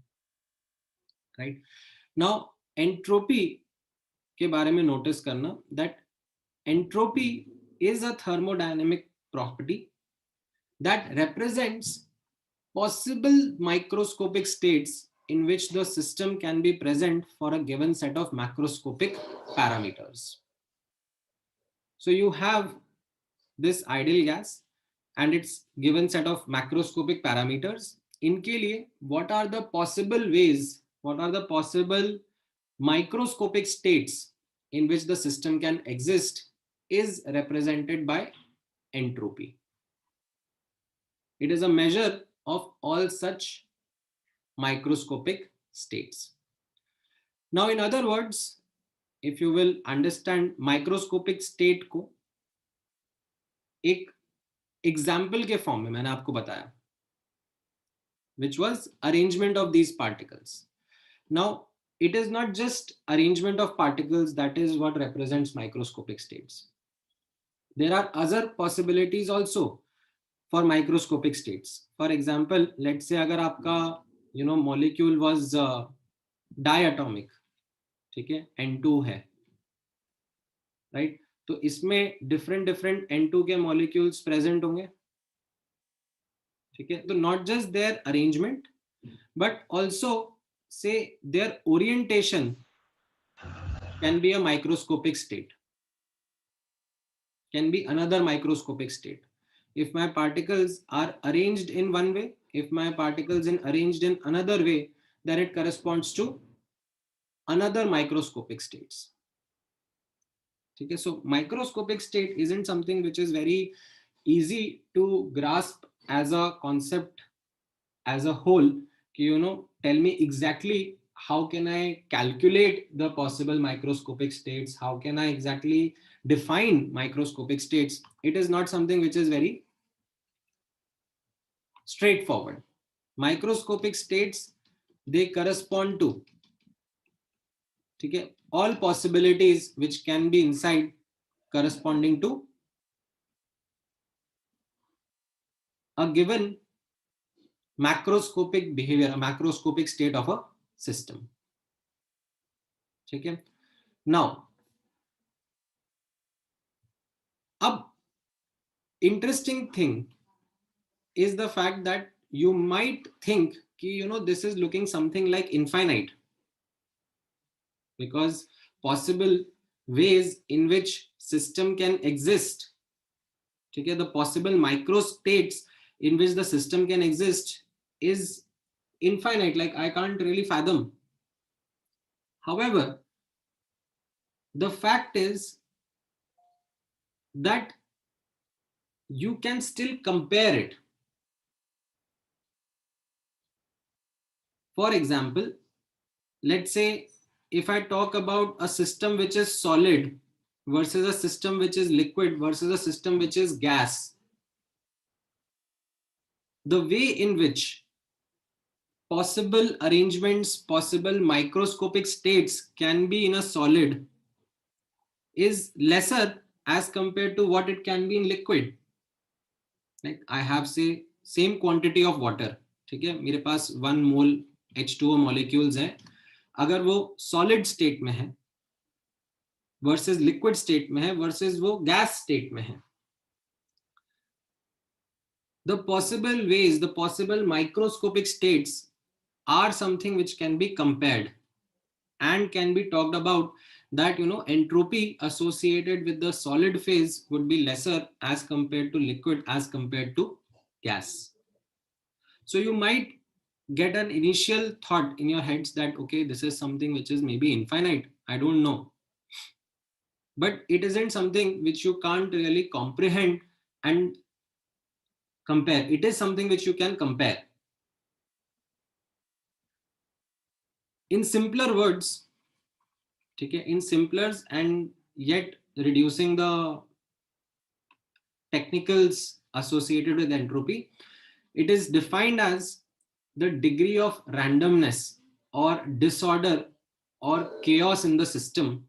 राइट नाउ एंट्रोपी के बारे में नोटिस करना, that entropy is a thermodynamic property that represents possible microscopic states in which the system can be present for a given set of macroscopic parameters. So you have this ideal gas and its given set of macroscopic parameters. इनके लिए what are the possible ways, what are the possible microscopic states in which the system can exist is represented by entropy. It is a measure of all such microscopic states. Now, in other words, if you will understand microscopic state को एक example के form में मैंने आपको बताया, which was arrangement of these particles. Now, it is not just arrangement of particles that is what represents microscopic states. There are other possibilities also for microscopic states. For example, let's say अगर आपका molecule was diatomic, ठीक है, N2 है, right तो इसमें different N2 के molecules present होंगे. ठीक है, तो not just their arrangement but also से their orientation can be a microscopic state, can be another microscopic state. If my particles are arranged in one way, if my particles are arranged in another way, then it corresponds to another microscopic states. Okay, so microscopic state isn't something which is very easy to grasp as a concept as a whole. Tell me exactly how can I calculate the possible microscopic states, how can I exactly define microscopic states. It is not something which is very straightforward. Microscopic states, they correspond to, okay, all possibilities which can be inside corresponding to a given macroscopic behavior, a macroscopic state of a system. Okay, now अब interesting thing is the fact that you might think कि this is looking something like infinite, because possible ways in which system can exist, okay, the possible microstates in which the system can exist is infinite, like I can't really fathom. However, the fact is that you can still compare it. For example, let's say if I talk about a system which is solid versus a system which is liquid versus a system which is gas, the way in which possible arrangements, possible microscopic states can be in a solid is lesser as compared to what it can be in liquid. Like I have say same quantity of water, ठीक है, मेरे पास 1 mole H2O molecules है, अगर वो solid state में है versus liquid state में है versus वो gas state में है, the possible ways, the possible microscopic states are something which can be compared and can be talked about, that entropy associated with the solid phase would be lesser as compared to liquid, as compared to gas. So you might get an initial thought in your heads that okay, this is something which is maybe infinite, I don't know, but it isn't something which you can't really comprehend and compare. It is something which you can compare. In simpler words, okay, in simpler and yet reducing the technicals associated with entropy, it is defined as the degree of randomness or disorder or chaos in the system,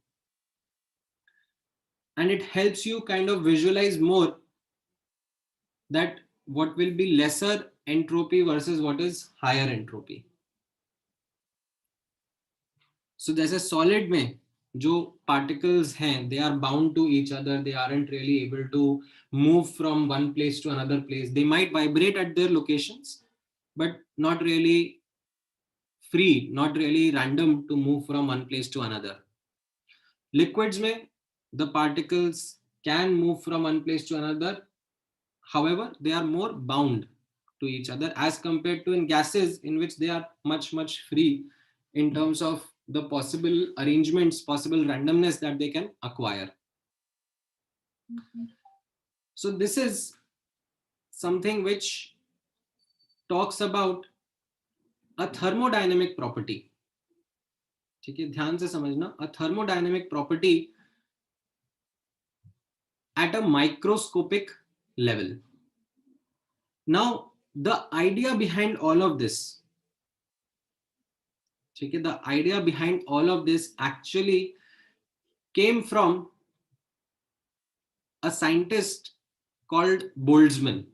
and it helps you kind of visualize more that what will be lesser entropy versus what is higher entropy. So there's a solid में जो particles हैं, they are bound to each other, they aren't really able to move from one place to another place. They might vibrate at their locations, but not really free, not really random to move from one place to another. Liquids में the particles can move from one place to another, however they are more bound to each other as compared to in gases, in which they are much free in terms of the possible arrangements, possible randomness that they can acquire. So this is something which talks about a thermodynamic property. ठीक है, ध्यान से समझना, a thermodynamic property at a microscopic level. Now, the idea behind all of this, the idea behind all of this actually came from a scientist called Boltzmann.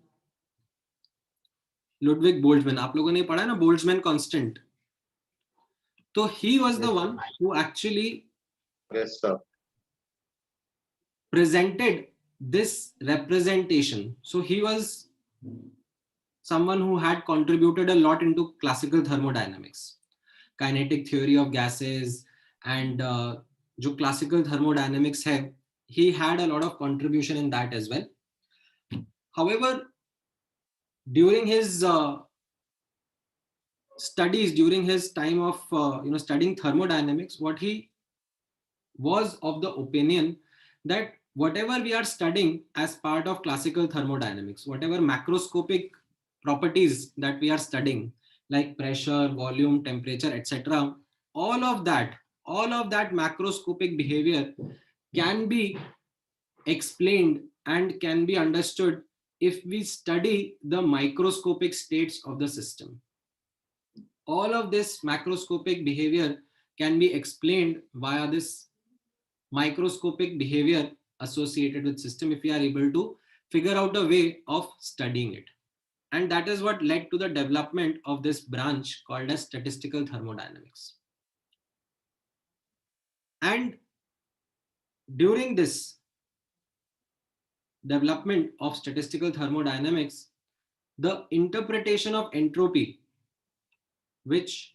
Ludwig Boltzmann. आप लोगों ने पढ़ा ना Boltzmann constant? So he was the one who actually presented this representation. So he was someone who had contributed a lot into classical thermodynamics, kinetic theory of gases, and जो classical thermodynamics है, he had a lot of contribution in that as well. However, during his studies, during his time of studying thermodynamics, what he was of the opinion that whatever we are studying as part of classical thermodynamics, whatever macroscopic properties that we are studying, like pressure, volume, temperature, etc., all of that macroscopic behavior can be explained and can be understood if we study the microscopic states of the system. All of this macroscopic behavior can be explained via this microscopic behavior associated with system if we are able to figure out a way of studying it. And that is what led to the development of this branch called as statistical thermodynamics. And during this development of statistical thermodynamics, the interpretation of entropy which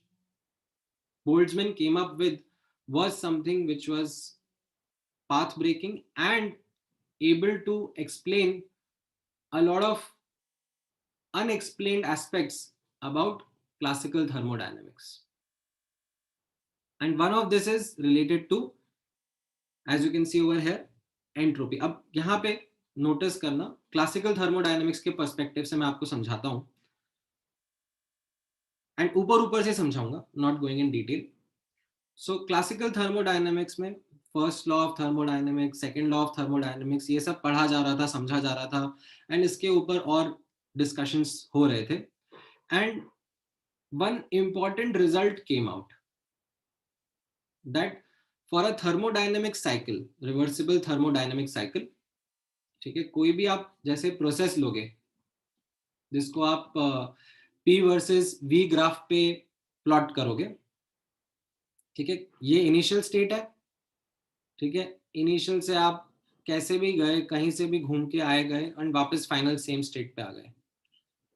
Boltzmann came up with was something which was path-breaking and able to explain a lot of unexplained aspects about classical thermodynamics. And one of this is related to, as you can see over here, entropy. अब यहाँ पे notice करना, classical thermodynamics के perspective से मैं आपको समझाता हूँ, and ऊपर से समझाऊंगा, not going in detail. So classical thermodynamics में first law of thermodynamics, second law of thermodynamics, ये सब पढ़ा जा रहा था, समझा जा रहा था, एंड इसके ऊपर और डिस्कशंस हो रहे थे. And one important result came out that for a thermodynamic cycle, reversible thermodynamic cycle, ठीक है, कोई भी आप जैसे प्रोसेस लोगे जिसको आप P वर्सेस V ग्राफ पे प्लॉट करोगे, ठीक है, ये इनिशियल स्टेट है, ठीक है, इनिशियल से आप कैसे भी गए, कहीं से भी घूम के आए गए एंड वापस फाइनल सेम स्टेट पे आ गए,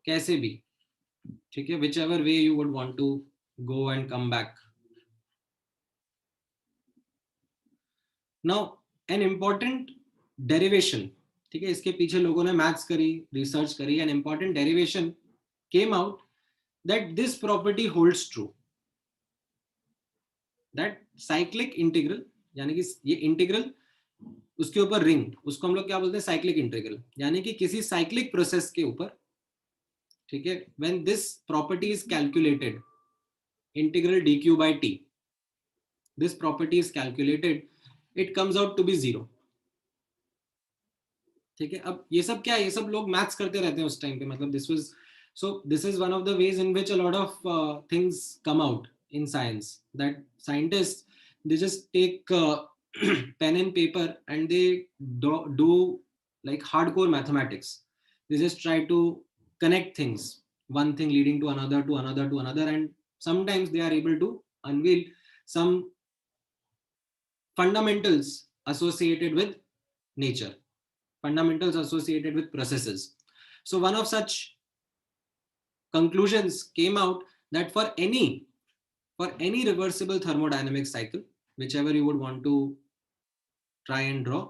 कैसे भी, ठीक है, whichever way you would want to go and come back. Now an important derivation, ठीक है, इसके पीछे लोगों ने मैथ्स करी, रिसर्च करी, N important derivation came out that this property holds true, that cyclic integral, यानी कि ये इंटीग्रल उसके ऊपर रिंग, उसको हम लोग क्या बोलते हैं, साइक्लिक इंटीग्रल, यानी कि किसी साइक्लिक प्रोसेस के ऊपर, ठीक है, when this property is calculated, integral dq by t, this property is calculated, it comes out to be 0. ठीक है, अब ये सब क्या है, ये सब लोग मैथ्स करते रहते हैं उस टाइम पे, मतलब this was, so this is one of the ways in which a lot of things come out in science, that scientists, they just take pen and paper and they do like hardcore mathematics. They just try to connect things, one thing leading to another, to another, to another, and sometimes they are able to unveil some fundamentals associated with nature, fundamentals associated with processes. So one of such conclusions came out that for any reversible thermodynamic cycle, whichever you would want to try and draw,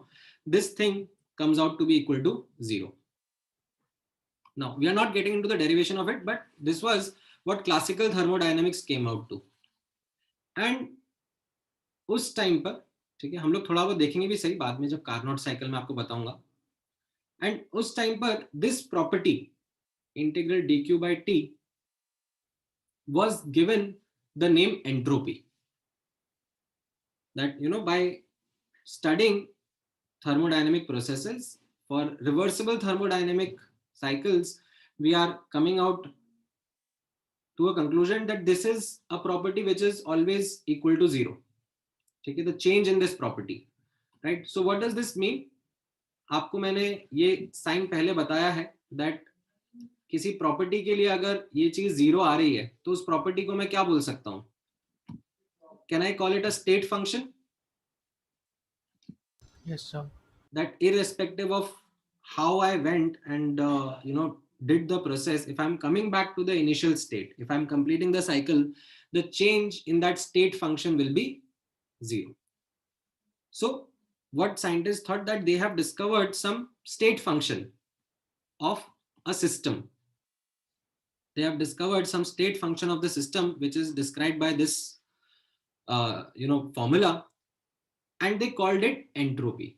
this thing comes out to be equal to 0. Now we are not getting into the derivation of it, but this was what classical thermodynamics came out to. And उस time पर, ठीक है, हम लोग थोड़ा बहुत देखेंगे भी सही बाद में जब कार्नोट साइकिल में आपको बताऊंगा. एंड उस टाइम पर this property integral dq by t was given the name entropy, that by studying thermodynamic processes for reversible thermodynamic cycles, we are coming out to a conclusion that this is a property which is always equal to 0. ठीक है, the change in this property, right? So what does this mean? आपको मैंने ये sign पहले बताया है that किसी property के लिए अगर ये चीज 0 आ रही है तो उस प्रॉपर्टी को मैं क्या बोल सकता हूं? Can I call it a state function? Yes, sir. That irrespective of how I went and did the process, if I'm coming back to the initial state, if I'm completing the cycle, the change in that state function will be 0. So what scientists thought, that they have discovered some state function of a system. They have discovered some state function of the system which is described by this formula, and they called it entropy.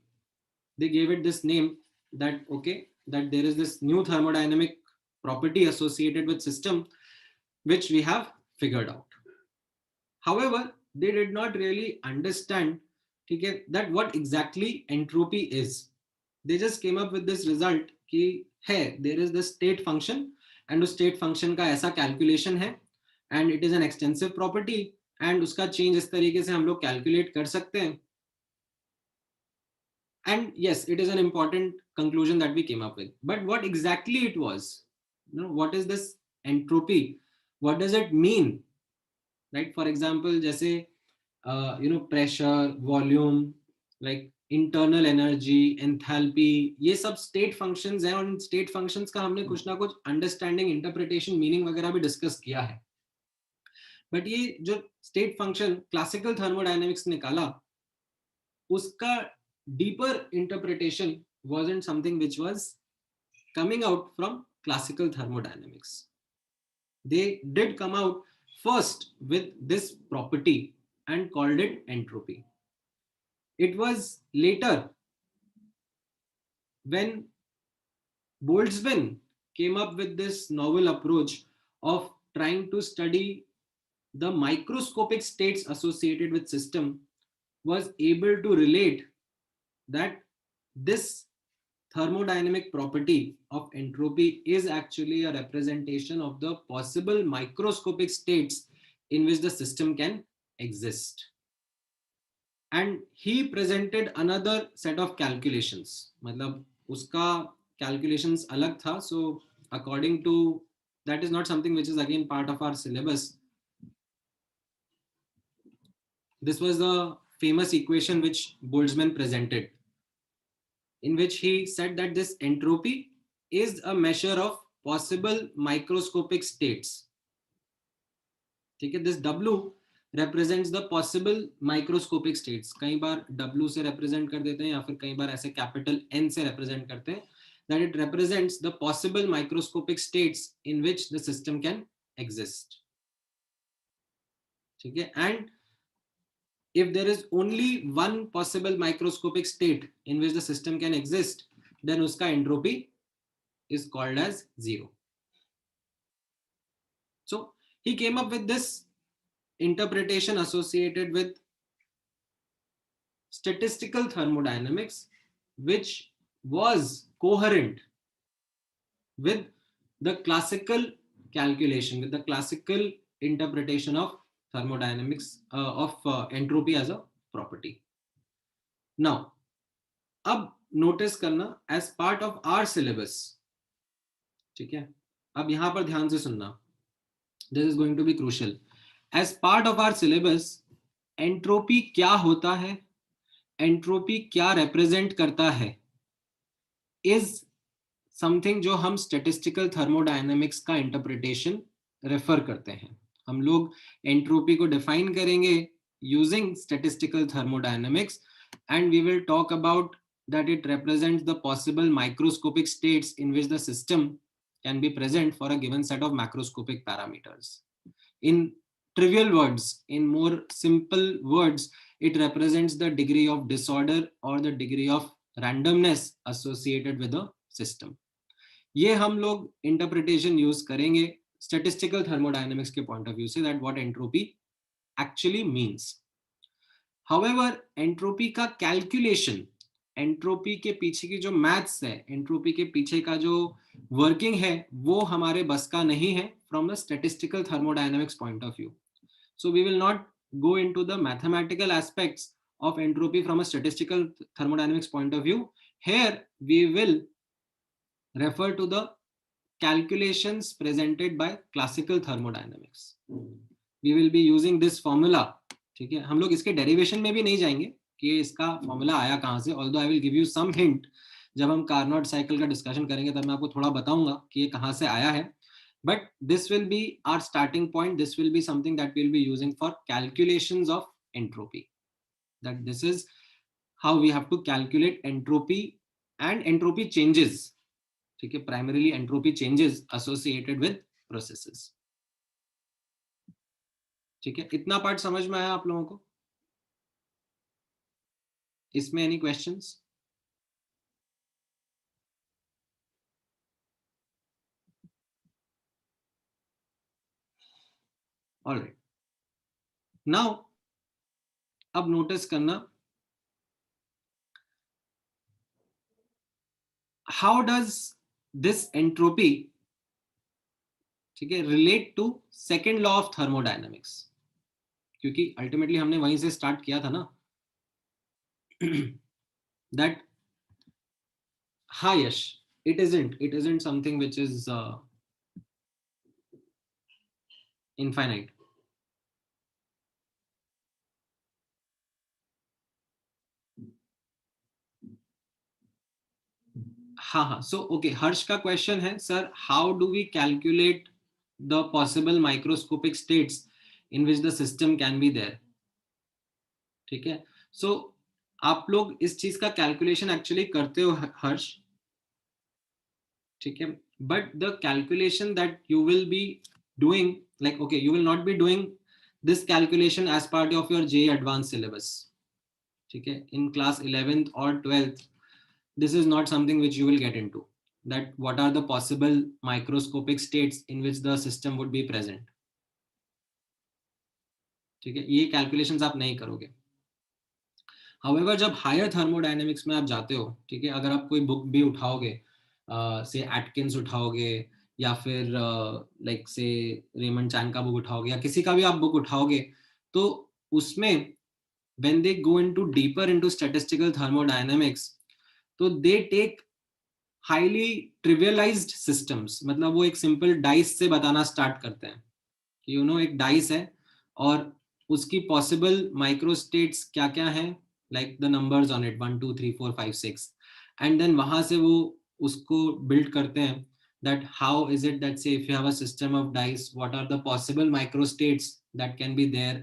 They gave it this name, that okay, that there is this new thermodynamic property associated with system which we have figured out. However, they did not really understand, okay, that what exactly entropy is. They just came up with this result कि है, there is this state function and उस state function का ऐसा calculation है and it is an extensive property and उसका change इस तरीके से हम लोग calculate कर सकते हैं. And yes, it is an important conclusion that we came up with. But what exactly it was, what is this entropy? What does it mean? Right? For example, जैसे pressure, volume, like internal energy, enthalpy, ये सब state functions हैं, और इन state functions का हमने कुछ ना कुछ understanding, interpretation, meaning वगैरह भी discuss किया है. But ये जो state function classical thermodynamics निकाला, उसका deeper interpretation wasn't something which was coming out from classical thermodynamics. They did come out first with this property and called it entropy. It was later when Boltzmann came up with this novel approach of trying to study the microscopic states associated with system was able to relate that this thermodynamic property of entropy is actually a representation of the possible microscopic states in which the system can exist. And he presented another set of calculations. मतलब उसका calculations अलग था. So according to that is not something which is again part of our syllabus. This was the famous equation which Boltzmann presented, in which he said that this entropy is a measure of possible microscopic states. Okay, this W represents the possible microscopic states. कई बार W से represent कर देते हैं या फिर कई बार ऐसे capital N से represent करते हैं, that it represents the possible microscopic states in which the system can exist. ठीक है, and if there is only one possible microscopic state in which the system can exist, then uska entropy is called as zero. So he came up with this interpretation associated with statistical thermodynamics, which was coherent with the classical calculation, with the classical interpretation of thermodynamics of entropy as a property. Now, अब notice करना as part of our syllabus, ठीक है? अब यहाँ पर ध्यान से सुनना. This is going to be crucial. As part of our syllabus, entropy क्या होता है, entropy क्या represent करता है, is something जो हम statistical thermodynamics का interpretation refer करते हैं. हम लोग entropy को define करेंगे using statistical thermodynamics, and we will talk about that it represents the possible microscopic states in which the system can be present for a given set of macroscopic parameters. In trivial words, in more simple words, it represents the degree of disorder or the degree of randomness associated with a system. ये हम लोग interpretation use करेंगे statistical thermodynamics के point of view से, that what entropy actually means. However, entropy का calculation, entropy के पीछे की जो maths है, entropy के पीछे का जो working है, वो हमारे बस का नहीं है from a statistical thermodynamics point of view. So we will not go into the mathematical aspects of entropy from a statistical thermodynamics point of view. Here we will refer to the calculations presented by classical thermodynamics. We will be using this formula. ठीक है, हम लोग इसके derivation में भी नहीं जाएंगे कि इसका फॉर्मूला आया कहाँ से, although I will give you some hint. जब हम कार्नोट साइकिल का डिस्कशन करेंगे तब मैं आपको थोड़ा बताऊंगा कि ये कहाँ से आया है. But this will be our starting point. This will be something that we'll be using for calculations of entropy. That this is how we have to calculate entropy and entropy changes. ठीक है, primarily entropy changes associated with processes. ठीक है, इतना part समझ में आया आप लोगों को? इसमें any questions? All right. Now, अब notice करना, how does this entropy, ठीक है, relate to second law of thermodynamics? क्योंकि ultimately हमने वहीं से start किया था ना. That हाँ यश, it isn't something which is infinite. हाँ, so okay, हर्ष का question है, sir, how do we calculate the possible microscopic states in which the system can be there? ठीक है, so आप लोग इस चीज का calculation actually करते हो हर्ष, ठीक है, but the calculation that you will be doing, like okay, you will not be doing this calculation as part of your JEE advanced syllabus. ठीक है, in class 11th or 12th, this is not something which you will get into, that what are the possible microscopic states in which the system would be present. ठीक है, ये calculations आप नहीं करोगे। However जब higher thermodynamics में आप जाते हो, ठीक है, अगर आप कोई बुक भी उठाओगे, से एटकिंस उठाओगे या फिर लाइक से रेमंड चैंग का बुक उठाओगे या किसी का भी आप बुक उठाओगे, तो उसमें when they go into deeper into statistical thermodynamics, तो they take highly trivialized systems, मतलब वो एक सिंपल डाइस से बताना स्टार्ट करते हैं कि यू नो एक डाइस है और उसकी पॉसिबल माइक्रोस्टेट्स क्या क्या हैं, like the numbers on it 1 2 3 4 5 6, and then वहां से वो उसको बिल्ड करते हैं that how is it that say if you have a system of dice what are the possible microstates that can be there,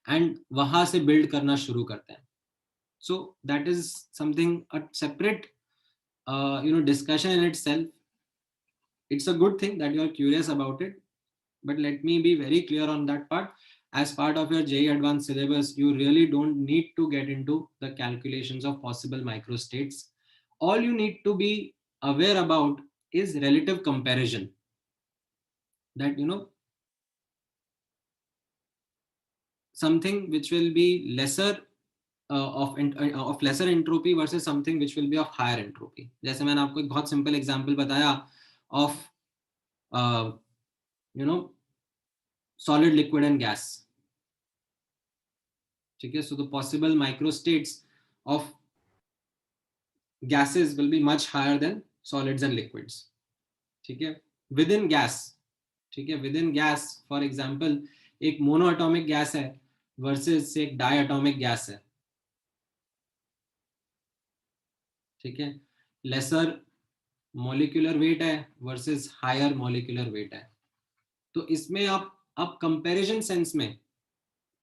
and वहां से build करना शुरू करते हैं. So that is something a separate discussion in itself. It's a good thing that you are curious about it, but let me be very clear on that part. As part of your JEE advanced syllabus, you really don't need to get into the calculations of possible microstates. All you need to be aware about is relative comparison, that something which will be lesser of lesser entropy versus something which will be of higher entropy. जैसे मैंने आपको एक बहुत simple example बताया of solid, liquid and gas. ठीक है, so the possible microstates of gases will be much higher than solids and liquids. ठीक है, within gas, ठीक है, within gas for example एक मोनोएटॉमिक गैस है वर्सेस एक डायएटॉमिक गैस है. ठीक है, लेसर मॉलिक्यूलर वेट है वर्सेस हायर मॉलिक्यूलर वेट है. तो इसमें आप कंपैरिजन सेंस में,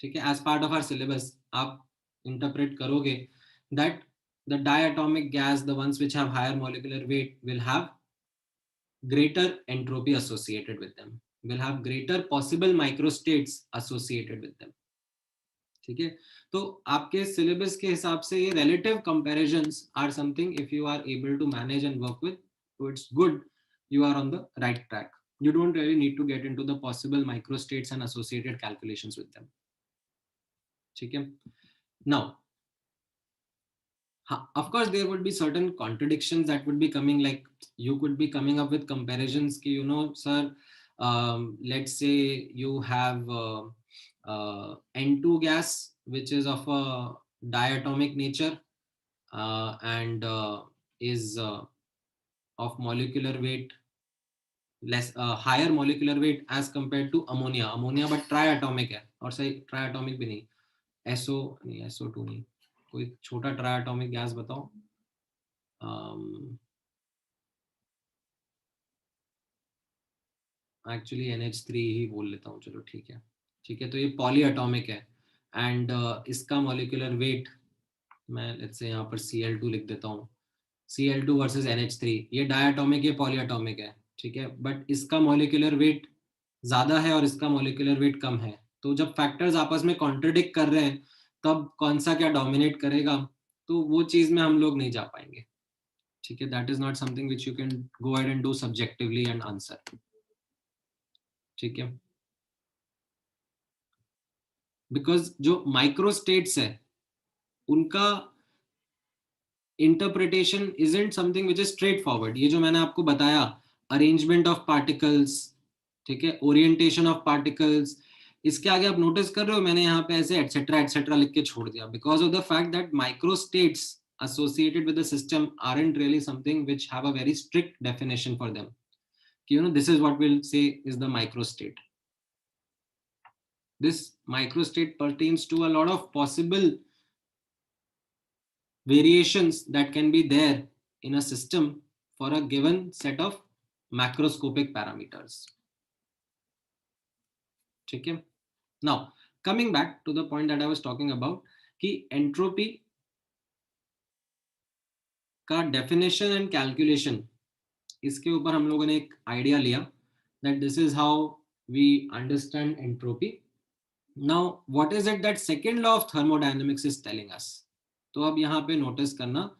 ठीक है, as part of our syllabus आप इंटरप्रेट करोगे that the diatomic gas, the ones which have higher molecular weight, will have greater entropy associated with them, will have greater possible microstates associated with them. ठीक है, तो आपके syllabus के हिसाब से ये relative comparisons are something if you are able to manage and work with, so it's good, you are on the right track. You don't really need to get into the possible microstates and associated calculations with them. ठीक है, now of course there would be certain contradictions that would be coming, like you could be coming up with comparisons ki, sir, let's say you have N2 gas which is of a diatomic nature and is of molecular weight less higher molecular weight as compared to ammonia but triatomic है, और सही triatomic भी नहीं, SO2 नहीं, कोई छोटा triatomic gas बताओ. Actually NH3 ही बोल लेता हूँ, चलो ठीक है. ठीक है, तो ये पॉलीएटॉमिक है एंड इसका मॉलिक्यूलर वेट मैं लेट्स से यहाँ पर Cl2 लिख देता हूँ. Cl2 वर्सेस NH3, ये डायएटॉमिक, ये पॉलीएटॉमिक है. ठीक है, बट इसका मॉलिक्यूलर वेट ज्यादा है और इसका मॉलिक्यूलर वेट कम है. तो जब फैक्टर्स आपस में कॉन्ट्रडिक्ट कर रहे हैं तब कौन सा क्या डोमिनेट करेगा, तो वो चीज में हम लोग नहीं जा पाएंगे. ठीक है, that is not something which you can go ahead and do subjectively and answer. ठीक है, बिकॉज जो माइक्रो स्टेट्स है उनका interpretation isn't something which is straight forward. ये जो मैंने आपको बताया, अरेंजमेंट ऑफ पार्टिकल्स, ठीक है, ओरिएंटेशन ऑफ पार्टिकल्स, इसके आगे आप नोटिस कर रहे हो मैंने यहाँ पे ऐसे एटसेट्रा एटसेट्रा लिख के छोड़ दिया, because of the fact that micro states associated with the system aren't really something which have a very strict definition for them. This is what we'll say is the microstate. This microstate pertains to a lot of possible variations that can be there in a system for a given set of macroscopic parameters. Okay, now coming back to the point that I was talking about, कि entropy का definition and calculation, इसके ऊपर हम लोगों ने एक idea लिया that this is how we understand entropy. Now what is it that second law of thermodynamics is telling us? तो अब यहाँ पे नोटिस करना,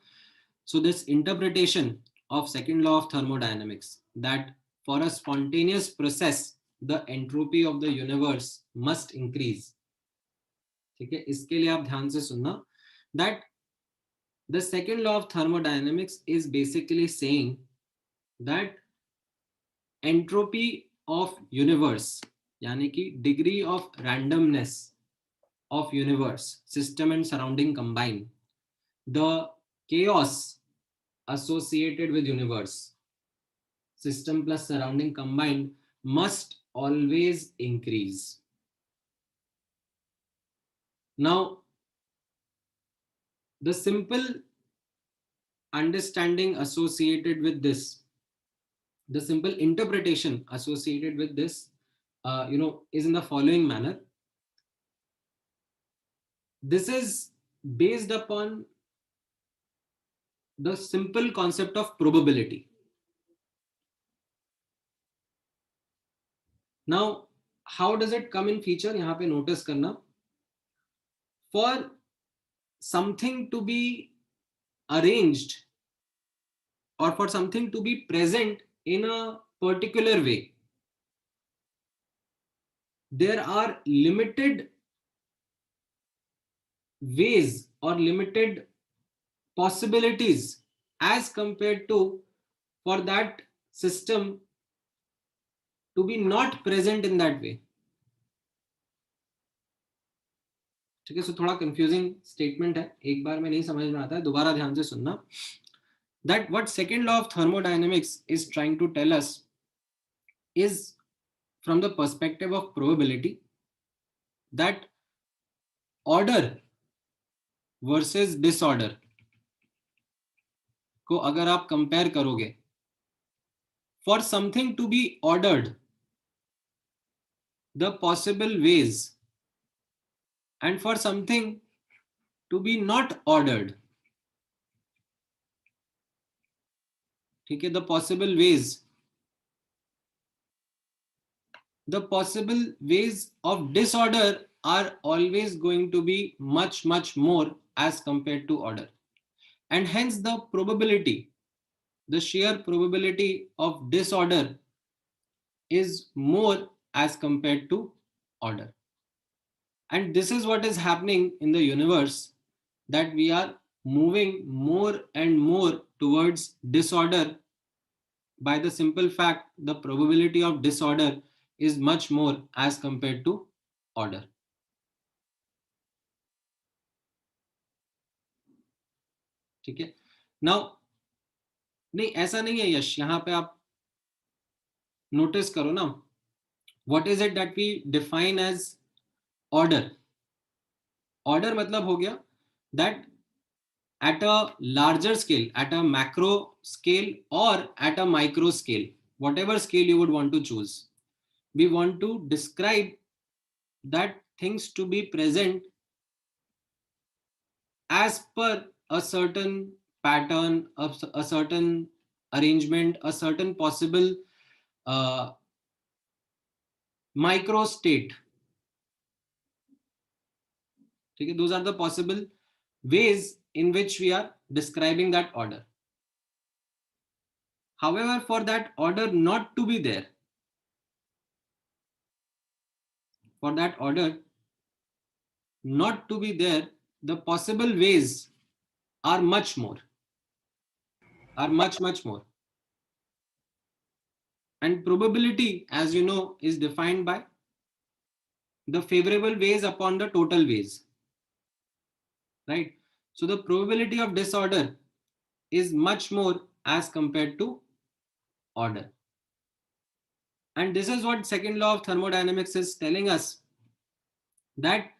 so this interpretation of second law of thermodynamics, that for a spontaneous process the entropy of the universe must increase. ठीक है, इसके लिए आप ध्यान से सुनना that the second law of thermodynamics is basically saying that entropy of universe यानी कि degree of randomness of universe system and surrounding combined, the chaos associated with universe system plus surrounding combined must always increase. Now the simple understanding associated with this, the simple interpretation associated with this, is in the following manner. This is based upon the simple concept of probability. Now, how does it come in feature? यहाँ पे notice करना. For something to be arranged or for something to be present in a particular way, there are limited ways or limited possibilities as compared to for that system to be not present in that way. ठीक है, सो थोड़ा confusing statement है, एक बार में नहीं समझ में आता है, दोबारा ध्यान से सुनना. That what second law of thermodynamics is trying to tell us is from the perspective of probability that order versus disorder को अगर आप कंपेयर करोगे, for something to be ordered, the possible ways, and for something to be not ordered, ठीक है, the possible ways of disorder are always going to be much more as compared to order, and hence the probability, the sheer probability of disorder is more as compared to order. And this is what is happening in the universe, that we are moving more and more towards disorder by the simple fact the probability of disorder is much more as compared to order. ठीक है, now नहीं ऐसा नहीं है यश, यहाँ पे आप notice करो ना, what is it that we define as order. Order मतलब हो गया that at a larger scale, at a macro scale or at a micro scale, whatever scale you would want to choose, we want to describe that things to be present as per a certain pattern, a certain arrangement, a certain possible micro state. Okay, those are the possible ways in which we are describing that order. However, for that order not to be there, for that order not to be there, the possible ways are much more, are much more. And probability, as you know, is defined by the favorable ways upon the total ways, right? So the probability of disorder is much more as compared to order. And this is what second law of thermodynamics is telling us, that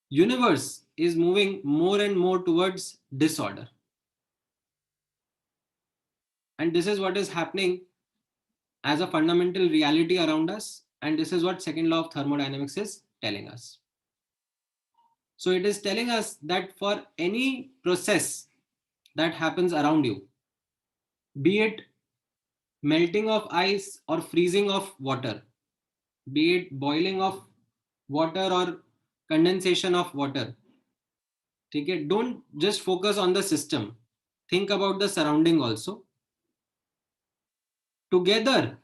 universe is moving more and more towards disorder. And this is what is happening as a fundamental reality around us. And this is what second law of thermodynamics is telling us. So it is telling us that for any process that happens around you, be it melting of ice or freezing of water, be it boiling of water or condensation of water, okay, don't just focus on the system, think about the surrounding also. Together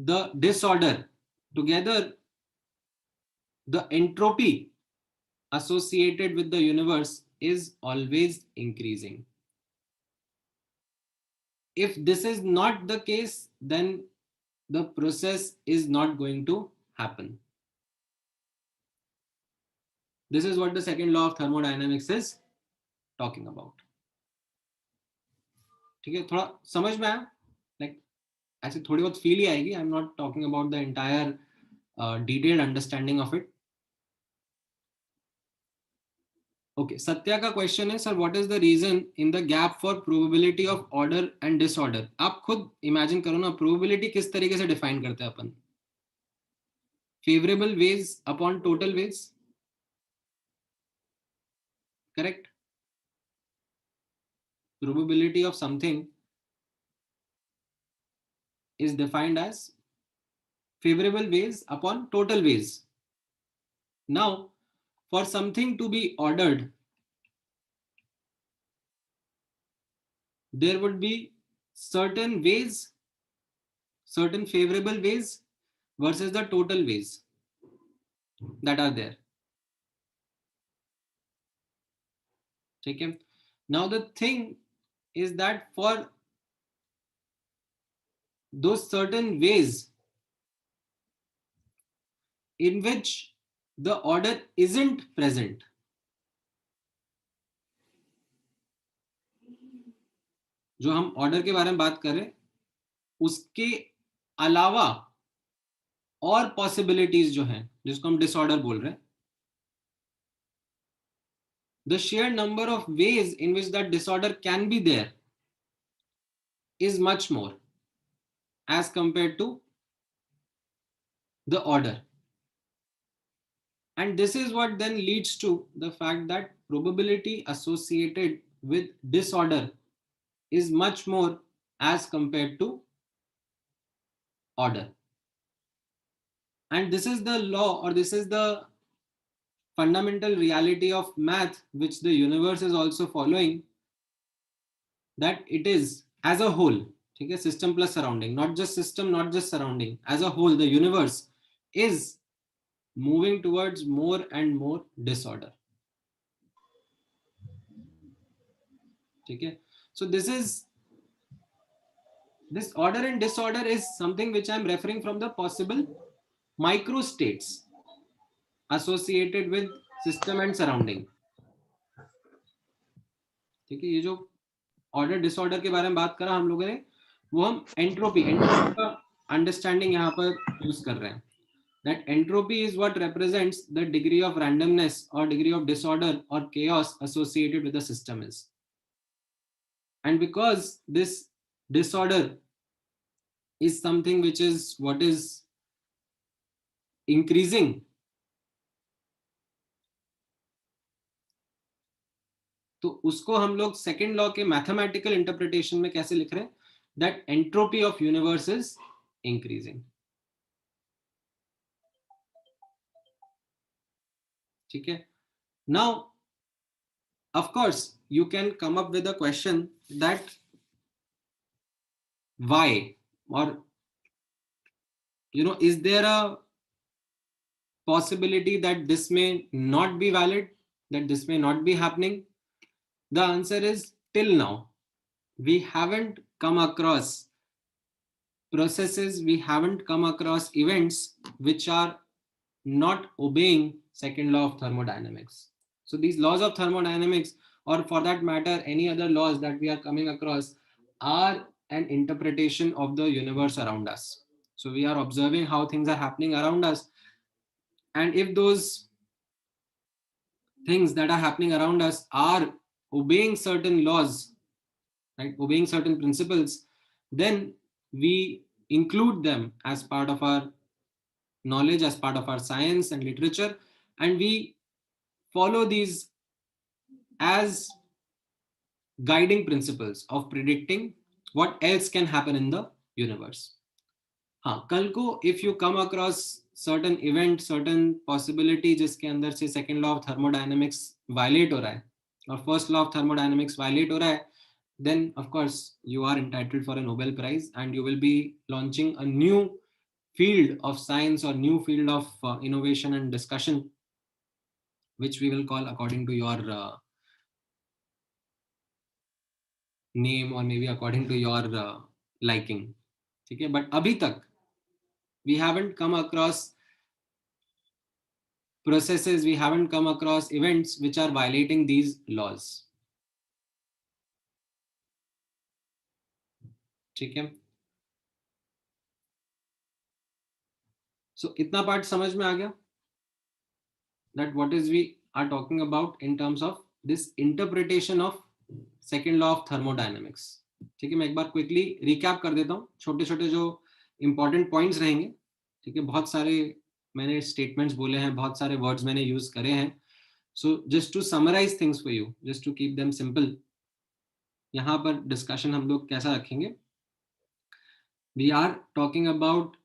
the disorder, together the entropy associated with the universe is always increasing. If this is not the case, then the process is not going to happen. This is what the second law of thermodynamics is talking about. ठीक है, थोड़ा समझ में आया? Like ऐसे थोड़ी बहुत feel ही आएगी. I'm not talking about the entire detailed understanding of it. Okay, Satya का क्वेश्चन है, sir what is the reason in the gap for probability of order and disorder. आप खुद इमेजिन करो ना, प्रोबेबिलिटी किस तरीके से डिफाइन करते हैं अपन? Favourable ways upon total ways, correct? Probability of something is defined as favorable ways upon total ways. Now, for something to be ordered, there would be certain ways, certain favorable ways versus the total ways that are there. Okay. Now the thing is that for those certain ways in which the order isn't present, जो हम order के बारे में बात कर रहे हैं, उसके अलावा और पॉसिबिलिटीज जो हैं, जिसको हम डिसऑर्डर बोल रहे हैं, the sheer number of ways in which that disorder can be there is much more as compared to the order. And this is what then leads to the fact that probability associated with disorder is much more as compared to order. And this is the law, or this is the fundamental reality of math, which the universe is also following, that it is as a whole, okay, system plus surrounding, not just system, not just surrounding, as a whole, the universe is moving towards more and more disorder. Okay, so this order and disorder is something which I am referring from the possible micro states associated with system and surrounding. ठीक है, ये जो order disorder के बारे में बात करा हम लोगों ने, वो हम एंट्रोपी का अंडरस्टैंडिंग यहाँ पर यूज कर रहे हैं. That entropy is what represents the degree of randomness or degree of disorder or chaos associated with the system is. And because this disorder is something which is what is increasing, तो उसको हम लोग second law के mathematical interpretation में कैसे लिख रहे हैं? That entropy of universe is increasing. ठीक है. Now of course you can come up with a question that why, और you know, is there a possibility that this may not be valid, that this may not be happening? The answer is, till now we haven't come across processes, we haven't come across events which are not obeying second law of thermodynamics. So these laws of thermodynamics, or for that matter any other laws that we are coming across, are an interpretation of the universe around us. So we are observing how things are happening around us, and if those things that are happening around us are obeying certain laws, right, obeying certain principles, then we include them as part of our knowledge, as part of our science and literature, and we follow these as guiding principles of predicting what else can happen in the universe. हाँ, कल को if you come across certain event, certain possibility जिसके अंदर से second law of thermodynamics violate हो रहा है और first law of thermodynamics violate हो रहा है, then of course you are entitled for a Nobel Prize and you will be launching a new field of science or new field of innovation and discussion, which we will call according to your name or maybe according to your liking. ठीक है, but अभी तक we haven't come across processes, we haven't come across events which are violating these laws. ठीक है, so इतना part समझ में आ गया, that what is we are talking about in terms of this interpretation of second law of thermodynamics. ठीक है, मैं एक बार क्विकली रिकैप कर देता हूँ, छोटे छोटे जो इंपॉर्टेंट पॉइंट्स रहेंगे. ठीक है, बहुत सारे मैंने स्टेटमेंट्स बोले हैं, बहुत सारे वर्ड्स मैंने यूज करे हैं. So just to summarize things for you, just to keep them simple, यहाँ पर डिस्कशन हम लोग कैसा रखेंगे. We are talking about,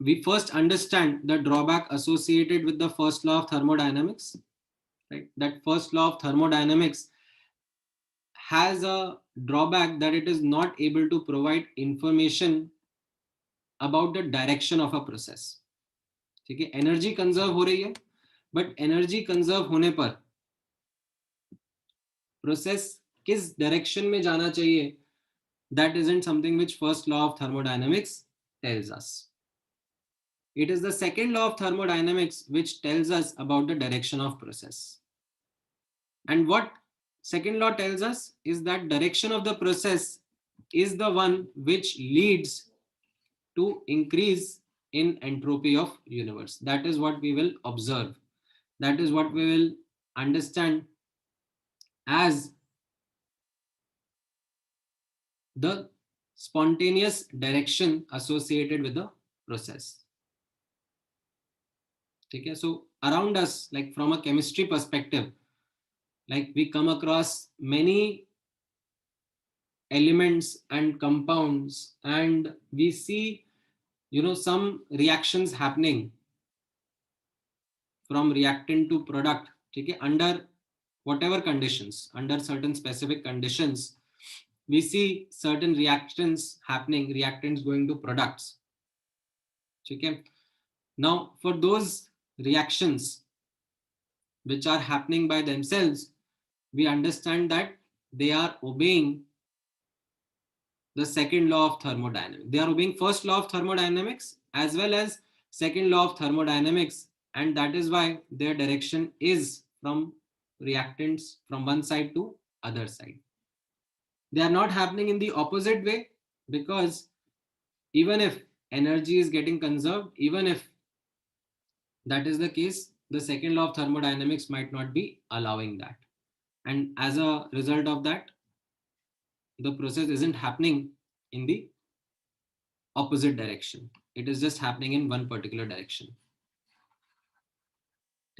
we first understand the drawback associated with the first law of thermodynamics, right? That first law of thermodynamics has a drawback that it is not able to provide information about the direction of a process. ठीक है, energy conserve हो रही है, but energy conserve होने पर process किस direction में जाना चाहिए, that isn't something which first law of thermodynamics tells us. It is the second law of thermodynamics which tells us about the direction of process. And what second law tells us is that direction of the process is the one which leads to increase in entropy of universe. That is what we will observe. That is what we will understand as the spontaneous direction associated with the process. Okay, so around us, like from a chemistry perspective, like we come across many elements and compounds, and we see, you know, some reactions happening from reactant to product. Okay, under whatever conditions, under certain specific conditions, we see certain reactions happening, reactants going to products. Okay, now for those reactions which are happening by themselves, we understand that they are obeying the second law of thermodynamics. They are obeying first law of thermodynamics as well as second law of thermodynamics, and that is why their direction is from reactants from one side to other side. They are not happening in the opposite way, because even if energy is getting conserved, even if that is the case, the second law of thermodynamics might not be allowing that. And as a result of that, the process isn't happening in the opposite direction. It is just happening in one particular direction.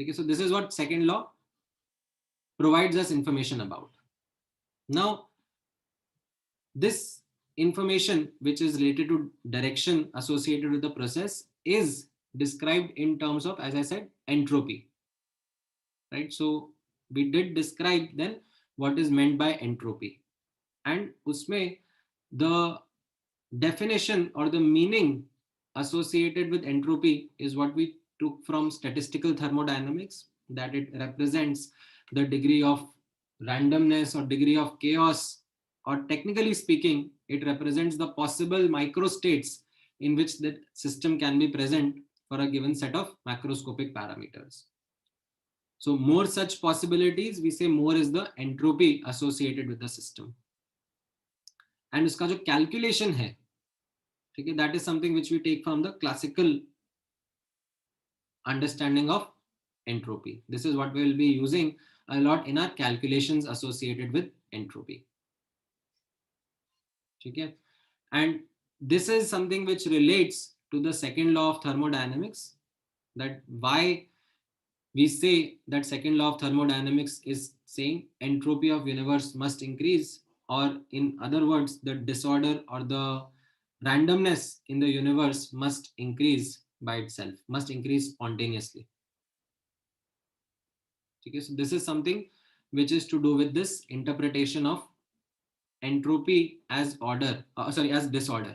Okay, so this is what second law provides us information about. Now, this information which is related to direction associated with the process is described in terms of, as I said, entropy, right? So we did describe then what is meant by entropy, and usme the definition or the meaning associated with entropy is what we took from statistical thermodynamics, that it represents the degree of randomness or degree of chaos, or technically speaking, it represents the possible microstates in which the system can be present for a given set of macroscopic parameters. So more such possibilities, we say more is the entropy associated with the system. And uska jo calculation hai, okay, that is something which we take from the classical understanding of entropy. This is what we will be using a lot in our calculations associated with entropy. Okay, and this is something which relates to the second law of thermodynamics, that why we say that second law of thermodynamics is saying entropy of universe must increase, or in other words, the disorder or the randomness in the universe must increase by itself, must increase spontaneously. Okay, so this is something which is to do with this interpretation of entropy as order, as disorder.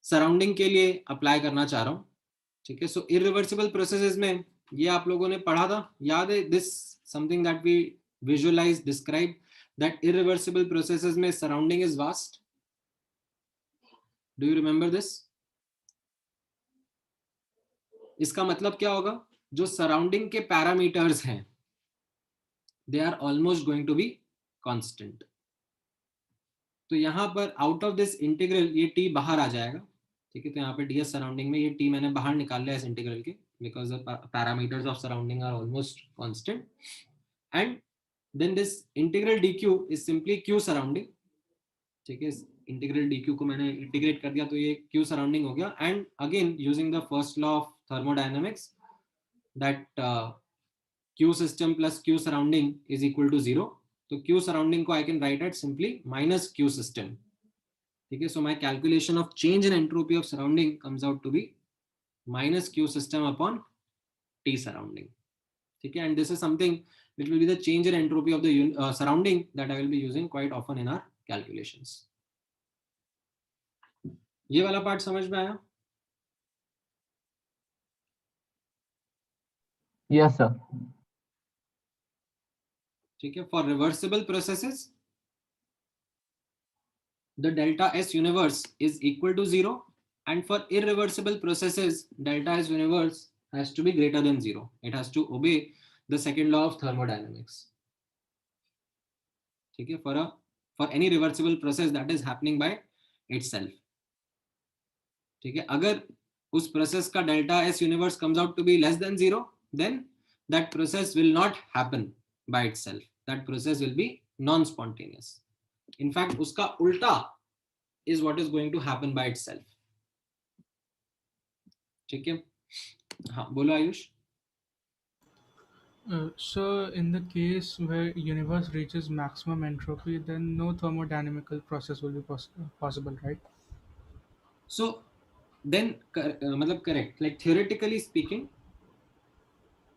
Surrounding के लिए apply करना चाह रहा हूँ, ठीक है। सो irreversible processes में ये आप लोगों ने पढ़ा था, याद है? This something that we visualise, describe that irreversible processes में surrounding is vast. Do you remember this? इसका मतलब क्या होगा? जो सराउंडिंग के पैरामीटर्स हैं they are almost going to be constant. तो यहां पर आउट ऑफ दिस इंटीग्रल ये टी बाहर आ जाएगा, ठीक है। तो यहाँ पे ds सराउंडिंग में ये टी मैंने बाहर निकाल लिया इस इंटीग्रल के, because the parameters of surrounding are almost constant. And then this integral dq is simply q surrounding, ठीक है। इंटीग्रल dq को मैंने इंटीग्रेट कर दिया तो ये q सराउंडिंग हो गया. And again using the first law of thermodynamics that q system plus q surrounding is equal to 0. तो q surrounding को I can write at simply minus q system, ठीक है. So my calculation of change in entropy of surrounding comes out to be minus q system upon t surrounding, ठीक है. And this is something which will be the change in entropy of the surrounding that I will be using quite often in our calculations. ये वाला part समझ में आया? Yes, sir. ठीक है. For reversible processes the delta S universe is equal to 0, and for irreversible processes delta S universe has to be greater than 0. It has to obey the second law of thermodynamics, ठीक है. For any reversible process that is happening by itself, ठीक है. अगर उस process का delta S universe comes out to be less than 0, then that process will not happen by itself. That process will be non-spontaneous. In fact उसका उल्टा is what is going to happen by itself, ठीक है. हाँ बोलो Ayush. So in the case where universe reaches maximum entropy, then no thermodynamical process will be possible, right? So then मतलब correct, like theoretically speaking,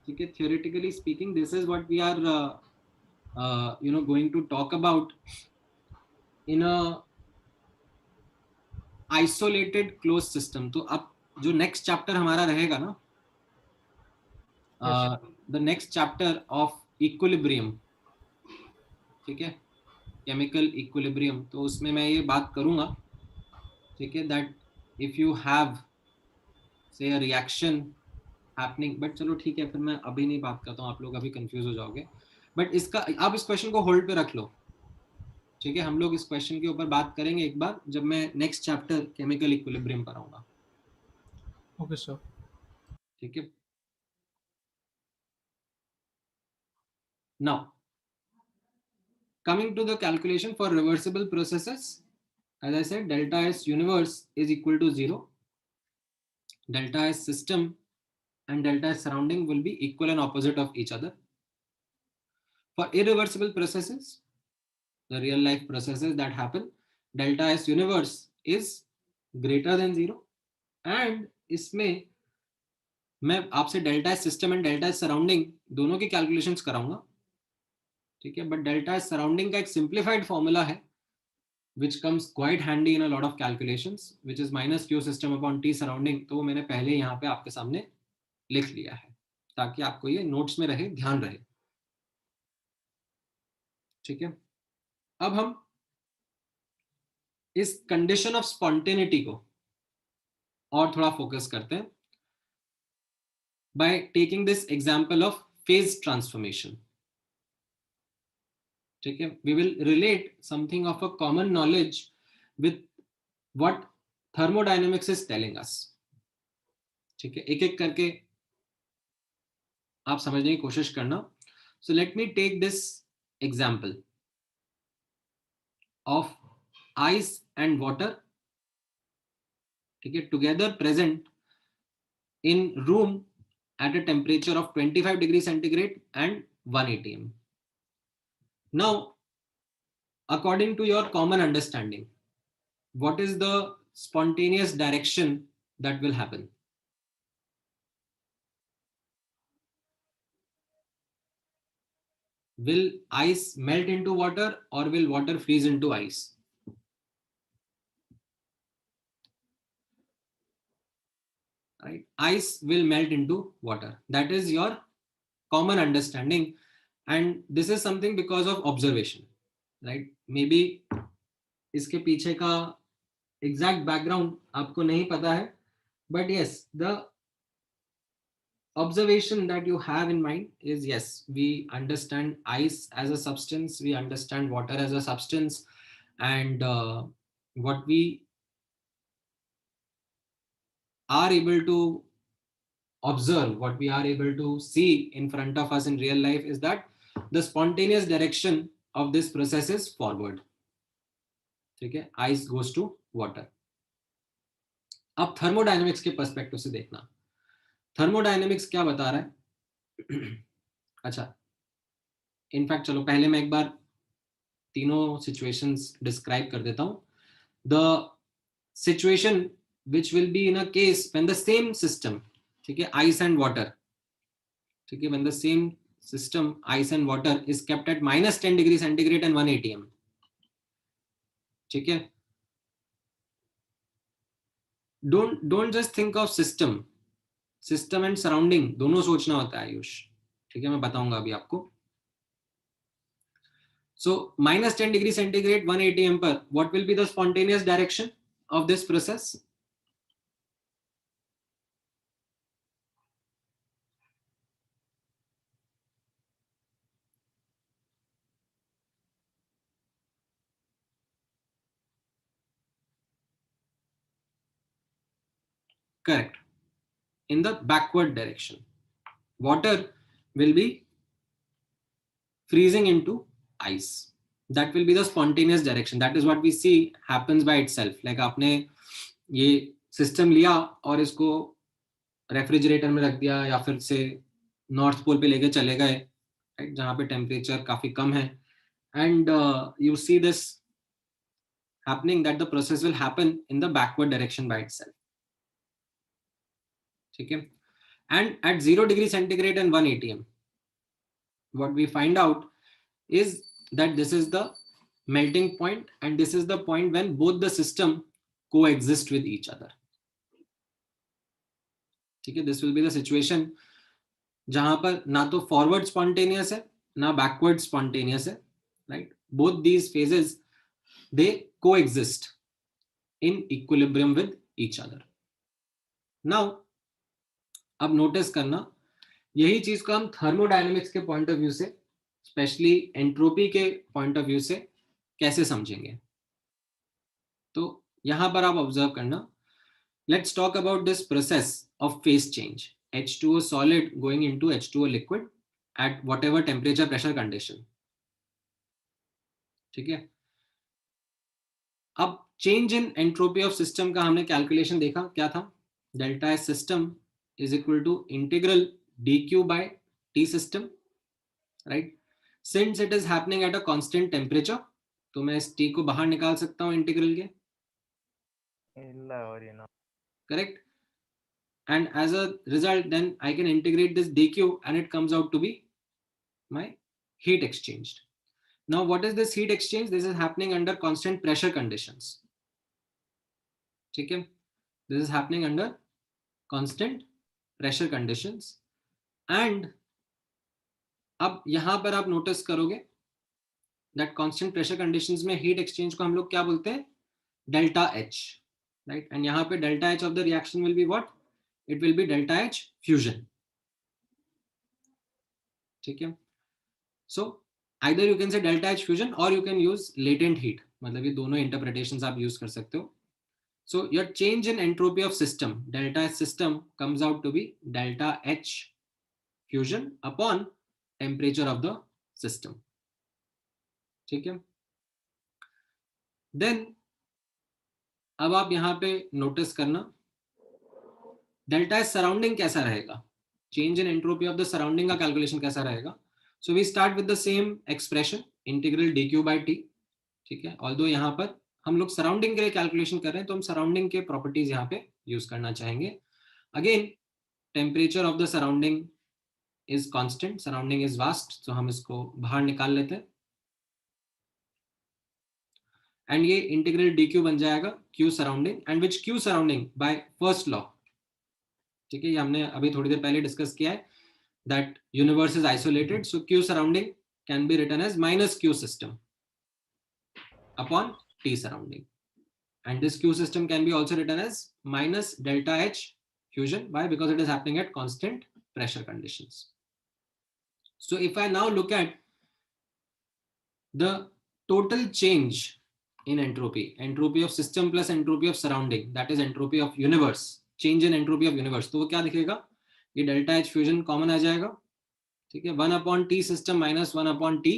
ठीक है, theoretically speaking this is what we are going to talk about in a isolated closed system. तो अब जो next chapter हमारा रहेगा ना, the next chapter of equilibrium, ठीक है, chemical equilibrium, तो उसमें मैं ये बात करूंगा, ठीक है, that if you have say a reaction happening, but चलो ठीक है, फिर मैं अभी नहीं बात करता हूँ, आप लोग अभी कंफ्यूज हो जाओगे. बट इसका आप इस क्वेश्चन को होल्ड पे रख लो, ठीक है. हम लोग इस क्वेश्चन के ऊपर बात करेंगे एक बार जब मैं नेक्स्ट चैप्टर केमिकल इक्विलिब्रियम पर आऊंगा. Okay, sir. ठीक है. Now coming to the calculation for reversible processes, as I said, delta S universe is equal to 0. Delta S system and delta S surrounding will be equal and opposite of each other. For irreversible processes, the real life processes that happen, delta S universe is greater than 0. and इसमें मैं आपसे delta S system and delta S surrounding दोनों की calculations कराऊंगा, ठीक है. But delta S surrounding का एक सिंप्लीफाइड फॉर्मूला है which comes quite handy in a lot of calculations, which is minus q system upon t surrounding. तो मैंने पहले यहाँ पे आपके सामने लिख लिया है ताकि आपको ये नोट्स में रहे, ध्यान रहे, ठीक है. अब हम इस कंडीशन ऑफ स्पॉन्टेनिटी को और थोड़ा फोकस करते हैं by taking this example of phase transformation, ठीक है. We will relate something of a common knowledge with what thermodynamics is telling us, ठीक है. एक एक करके आप समझने की कोशिश करना. So let me take this example of ice and water, ठीक है, together present in room at a temperature of 25 degrees centigrade and 1 atm. Now according to your common understanding, what is the spontaneous direction that will happen? Will ice melt into water or will water freeze into ice? right? Ice will melt into water. That is your common understanding, and this is something because of observation, right? Maybe इसके पीछे का exact background आपको नहीं पता है, but yes, the observation that you have in mind is, yes, we understand ice as a substance, we understand water as a substance, and what we are able to observe, what we are able to see in front of us in real life is that the spontaneous direction of this process is forward. ठीक है, ice goes to water. अब thermodynamics के perspective से देखना, thermodynamics क्या बता रहा है? अच्छा, इनफैक्ट चलो पहले मैं एक बार तीनों सिचुएशंस डिस्क्राइब कर देता हूं. The situation which will be in a case when the same system, ठीक है, ice and water, ठीक है, when the same system ice and water is kept at -10 degree centigrade and 1 atm, ठीक है. don't just think of system and surrounding, दोनों सोचना होता है आयुष, ठीक है, मैं बताऊंगा अभी आपको. So -10 degree centigrade 1 atm पर what will be the spontaneous direction of this process? Correct. In the backward direction. Water will be freezing into ice. That will be the spontaneous direction. That is what we see happens by itself. Like आपने ये system लिया और इसको refrigerator में रख दिया या फिर से नॉर्थ पोल पे लेके चले गए, राइट, जहाँ पे टेम्परेचर काफी कम है, and you see this happening that the process will happen in the backward direction by itself. ठीक है. And at 0 degree centigrade and 1 atm, what we find out is that this is the melting point and this is the point when both the system coexist with each other. ठीक है, this will be the situation जहां पर ना तो forward spontaneous है ना backward spontaneous है, right? Both these phases they coexist in equilibrium with each other. Now अब नोटिस करना, यही चीज को हम थर्मोडायनेमिक्स के पॉइंट ऑफ व्यू से, स्पेशली एंट्रोपी के पॉइंट ऑफ व्यू से कैसे समझेंगे. तो यहां पर आप ऑब्जर्व करना, let's talk about this process of face change, H2O solid going into H2O liquid at whatever temperature pressure condition. ठीक है. अब change in entropy of system का हमने कैलकुलेशन देखा, क्या था? Delta S system is equal to integral dq by t system, right? Since it is happening at a constant temperature, तो मैं इस t को बाहर निकाल सकता हूँ इंटीग्रल के, correct? And as a result then I can integrate this dq and it comes out to be my heat exchanged. Now what is this heat exchange? This is happening under constant pressure conditions. ठीक है, this is happening under constant pressure conditions. And अब यहां पर आप notice करोगे that constant pressure conditions में heat exchange को हम लोग क्या बोलते हैं? Delta H, right? And यहाँ पे delta H of the reaction will be what? It will be delta H fusion. ठीक है. So either you can say delta H fusion or you can use latent heat. मतलब ये दोनों interpretations आप use कर सकते हो. So your change in entropy of system, delta H system, comes out to be delta H fusion upon temperature of the system. ठीक है. Then अब आप यहाँ पे नोटिस करना, डेल्टा एस सराउंडिंग कैसा रहेगा, change in entropy of the surrounding का कैलकुलेशन कैसा रहेगा. So we start with the same expression integral dq by t. ठीक है, ऑल्दो यहाँ पर हम लोग सराउंडिंग के लिए कैलकुलेशन कर रहे हैं तो हम सराउंडिंग के प्रॉपर्टीज यहाँ पे यूज करना चाहेंगे. Again temperature of the surrounding is constant, surrounding is vast, तो हम इसको बाहर निकाल लेते हैं एंड ये इंटीग्रल dq बन जाएगा q surrounding, and which q surrounding by first law, ठीक है, ये हमने अभी थोड़ी देर पहले डिस्कस किया है that universe is isolated, so q surrounding can be written as minus q system upon t surrounding, and this q system can be also written as minus delta h fusion. Why? Because it is happening at constant pressure conditions. So if I now look at the total change in entropy, entropy of system plus entropy of surrounding, that is entropy of universe, change in entropy of universe, तो वो क्या दिखेगा, ये delta h fusion common आ जाएगा, ठीक है, 1/t system minus 1/t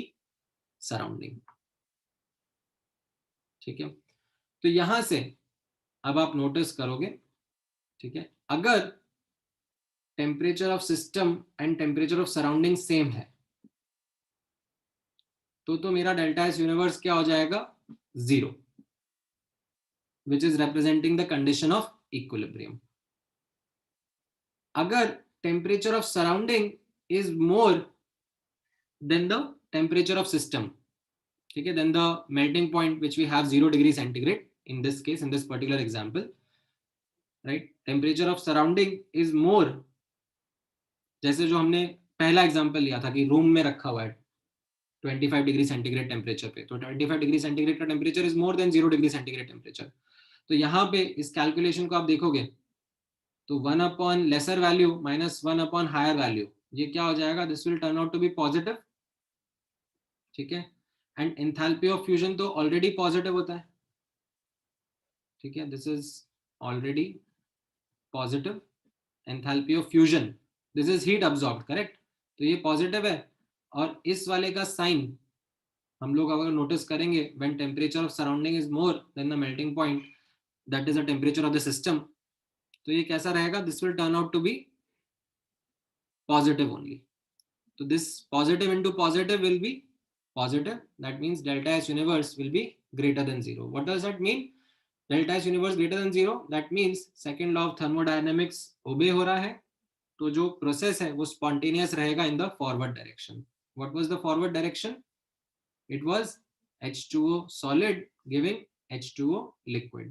surrounding, ठीक है। तो यहां से अब आप नोटिस करोगे, ठीक है, अगर temperature of system and temperature of surrounding same है तो मेरा डेल्टा एस यूनिवर्स क्या हो जाएगा, 0, which is representing the condition of equilibrium. अगर temperature of surrounding is more than the temperature of system, ठीक है, then the melting point which we have 0 degree centigrade in this case, in this particular example, right, temperature of surrounding is more, जैसे जो हमने पहला example लिया था कि room में रखा हुआ है 25 डिग्री सेंटीग्रेड टेम्परेचर पे, तो 25 डिग्री सेंटीग्रेड का temperature is more then 0 degree centigrade temperature. तो यहाँ पे इस कैलकुलेशन को आप देखोगे तो 1/, lesser value minus 1/, higher value, ये क्या हो जाएगा, this will turn out to be positive, ठीक है, एंड एंथैल्पी ऑफ फ्यूजन तो ऑलरेडी पॉजिटिव होता है, ठीक है, this is already positive, enthalpy of fusion, this is heat absorbed, correct, तो ये पॉजिटिव है, और इस वाले का साइन हम लोग अगर नोटिस करेंगे, when temperature of surrounding is more than the melting point, that is the temperature of the system, तो ये कैसा रहेगा, this will turn out to be positive only. तो this positive into positive will be positive, that means delta S universe will be greater than 0. What does that mean? Delta S universe greater than 0, that means second law of thermodynamics obey हो रहा है, तो जो process है वो spontaneous रहेगा in the forward direction. What was the forward direction? It was H2O solid giving H2O liquid,